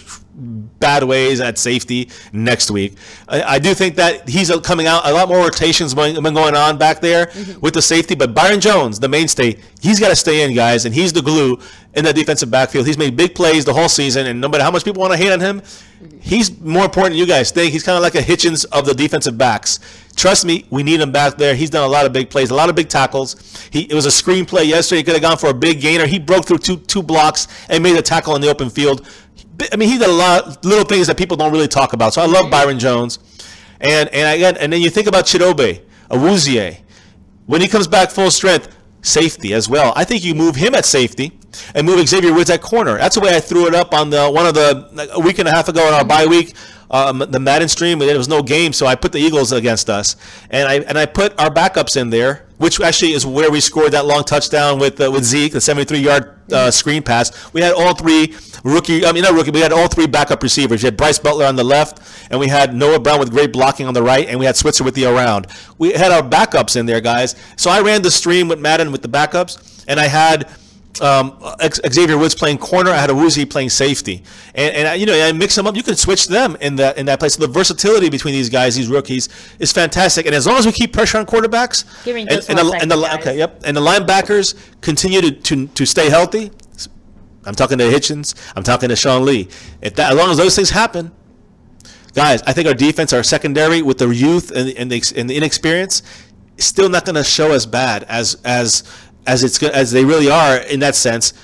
bad ways at safety next week. I do think that he's coming out. A lot more rotations been going on back there with the safety, but Byron Jones, the mainstay, he's got to stay in, guys, and he's the glue in that defensive backfield. He's made big plays the whole season, and no matter how much people want to hate on him, he's more important than you guys think. He's kind of like a Hitchens of the defensive backs. Trust me, we need him back there. He's done a lot of big plays, a lot of big tackles. It was a screen play yesterday. He could have gone for a big gainer. He broke through two blocks and made a tackle in the open field. I mean, he did a lot of little things that people don't really talk about. So I love Byron Jones. And then you think about Chidobe, Awuzie. When he comes back full strength, safety as well. I think you move him at safety. and move Xavier Woods at corner. That's the way I threw it up on a week and a half ago on our bye week. The Madden stream, there was no game, so I put the Eagles against us, and I put our backups in there, which actually is where we scored that long touchdown with Zeke, the 73-yard screen pass. We had all three we had all three backup receivers. We had Bryce Butler on the left, and we had Noah Brown with great blocking on the right, and we had Switzer with the around. We had our backups in there, guys. So I ran the stream with Madden with the backups, and I had Xavier Woods playing corner. I had Awuzie playing safety, and I mix them up. You can switch them in that place. So the versatility between these guys, these rookies, is fantastic. And as long as we keep pressure on quarterbacks, and the linebackers continue to stay healthy. I'm talking to Hitchens. I'm talking to Sean Lee. As long as those things happen, guys, I think our defense, our secondary, with the youth and the inexperience, is still not going to show as bad as they really are in that sense,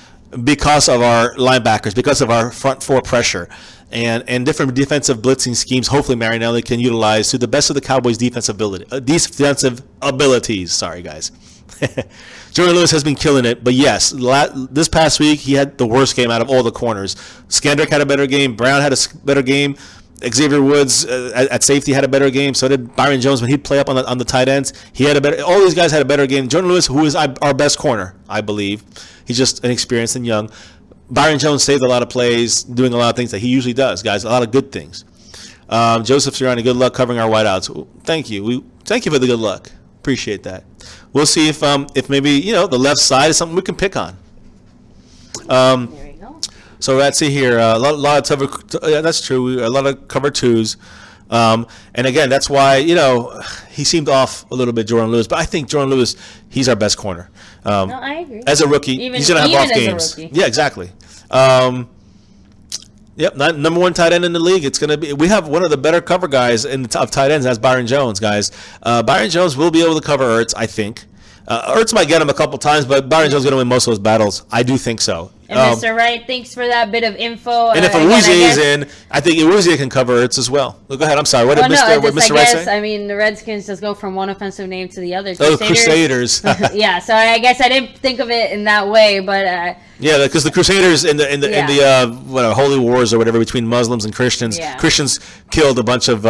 because of our linebackers, because of our front four pressure, and different defensive blitzing schemes. Hopefully, Marinelli can utilize to the best of the Cowboys' defensive abilities. Sorry, guys. Jordan Lewis has been killing it, but yes, this past week he had the worst game out of all the corners. Skandrick had a better game. Brown had a better game. Xavier Woods at safety had a better game. So did Byron Jones when he'd play up on the tight ends. He had a better. All these guys had a better game. Jordan Lewis, who is our best corner, I believe, he's just inexperienced and young. Byron Jones saved a lot of plays, doing a lot of things that he usually does, guys. A lot of good things. Joseph Sirianni, good luck covering our wideouts. Thank you. Thank you for the good luck. Appreciate that. We'll see if maybe the left side is something we can pick on. There we go. So let's see here. A lot of that's true. A lot of cover twos. And again, that's why he seemed off a little bit, Jordan Lewis. But I think Jordan Lewis, he's our best corner. No, I agree. As a rookie, he's gonna have off games. Yeah, exactly. Yep, number one tight end in the league. It's gonna be. We have one of the better cover guys in the top tight ends. That's Byron Jones, guys. Byron Jones will be able to cover Ertz, I think. Ertz might get him a couple times, but Byron Jones is going to win most of those battles. I do think so. And Mr. Wright, thanks for that bit of info. And if Awuzie is in, I think Awuzie can cover Ertz as well. Go ahead. I'm sorry. What did Mr. Wright say? I mean, the Redskins just go from one offensive name to the other. Crusaders. Yeah. So I guess I didn't think of it in that way, but yeah, because the Crusaders in the Holy Wars or whatever between Muslims and Christians, Christians killed a bunch of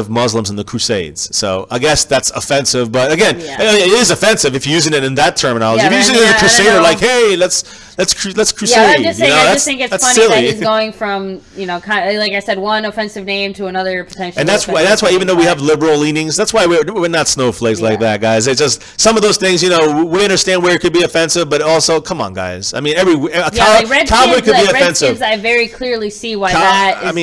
Muslims in the Crusades. So I guess that's offensive, but again, it is offensive if you're using it in that terminology. If you're using it as a crusader, like, hey, let's crusade. Yeah, I'm just saying. I just think it's funny silly. That he's going from kind of, like I said, one offensive name to another potential. And that's why even though we have liberal leanings, that's why we're not snowflakes like that, guys. It's just some of those things. We understand where it could be offensive, but also, come on, guys. I mean, Cowboy could be offensive. Redskins, I very clearly see why can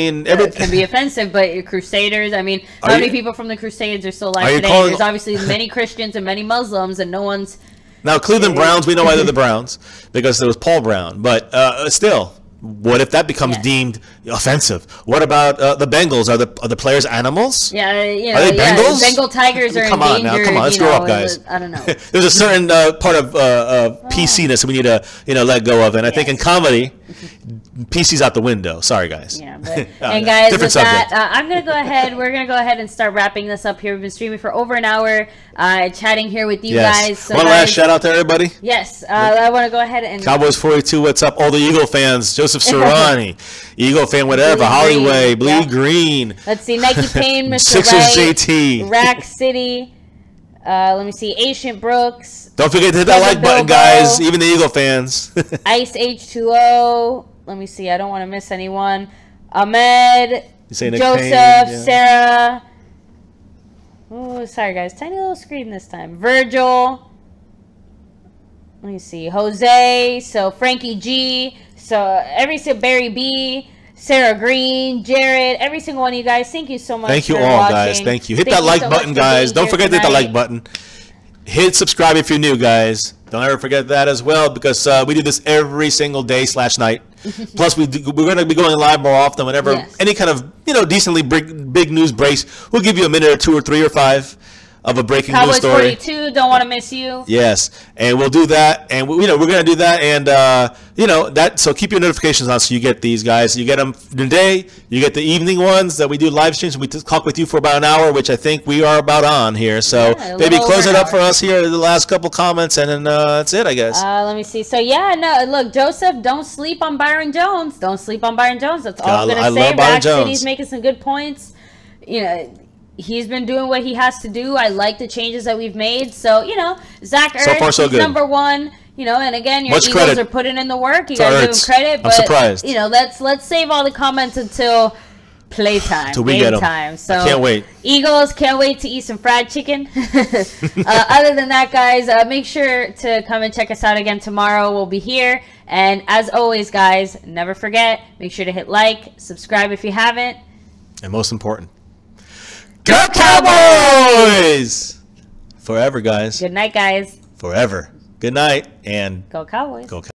be offensive, but your Crusaders. I mean, how many people from the Crusades are still alive today? There's obviously many Christians and many Muslims, and no one's... Now, Cleveland Browns, we know why they're the Browns, because there was Paul Brown. But still, what if that becomes deemed offensive? What about the Bengals? Are the players animals? Yeah, are they Bengals? Bengal Tigers are endangered. Come on, let's grow up, guys. I don't know. There's a certain part of PC-ness we need to let go of, and I think in comedy, PC's out the window. Sorry, guys. Yeah, and guys, with that, I'm gonna go ahead. We're gonna go ahead and start wrapping this up here. We've been streaming for over an hour, chatting here with you guys. So one last shout out to everybody. Yes, I want to go ahead and Cowboys 42. What's up, all the Eagle fans? Joseph Serrani, Eagle fan, whatever. Hollyway, Bleed Green. Let's see, Nike Payne, Mr. Sixers Wright, JT, Rack City. Let me see, Ancient Brooks. Don't forget to hit that like button, guys. Even the Eagle fans. Ice H2O. Let me see. I don't want to miss anyone. Ahmed, Joseph, Sarah. Oh, sorry, guys. Tiny little screen this time. Virgil. Let me see. Jose. So Frankie G. So Barry B. Sarah Green, Jared, every single one of you guys. Thank you so much. Thank you all, guys. Thank you. Hit that like button, guys. Don't forget to hit the like button. Hit subscribe if you're new, guys. Don't ever forget that as well, because we do this every single day / night. Plus, we're going to be going live more often whenever any kind of decently big news breaks. We'll give you a minute or 2 or 3 or 5 of a breaking Cowboys news story. 42, don't want to miss you. Yes, and we'll do that, and we're gonna do that, and that. So keep your notifications on, so you get these guys. You get them today. You get the evening ones that we do live streams. We talk with you for about an hour, which I think we are about on here. So maybe close it up for us here. The last couple comments, and then that's it, I guess. Let me see. So yeah, no, look, Joseph, don't sleep on Byron Jones. Don't sleep on Byron Jones. That's all I'm gonna say. Rack City's making some good points. He's been doing what he has to do. I like the changes that we've made. So, Zach Ertz, so far, so he's good. number one. And again, your Much Eagles credit. are putting in the work. You gotta give him credit. But, I'm surprised. Let's save all the comments until playtime. Till we get them. Time. So I can't wait. Eagles, can't wait to eat some fried chicken. Other than that, guys, make sure to come and check us out again tomorrow. We'll be here. And as always, guys, never forget, make sure to hit like, subscribe if you haven't. And most important, go Cowboys! Forever, guys. Good night, guys. Forever. Good night, and go Cowboys. Go Cowboys.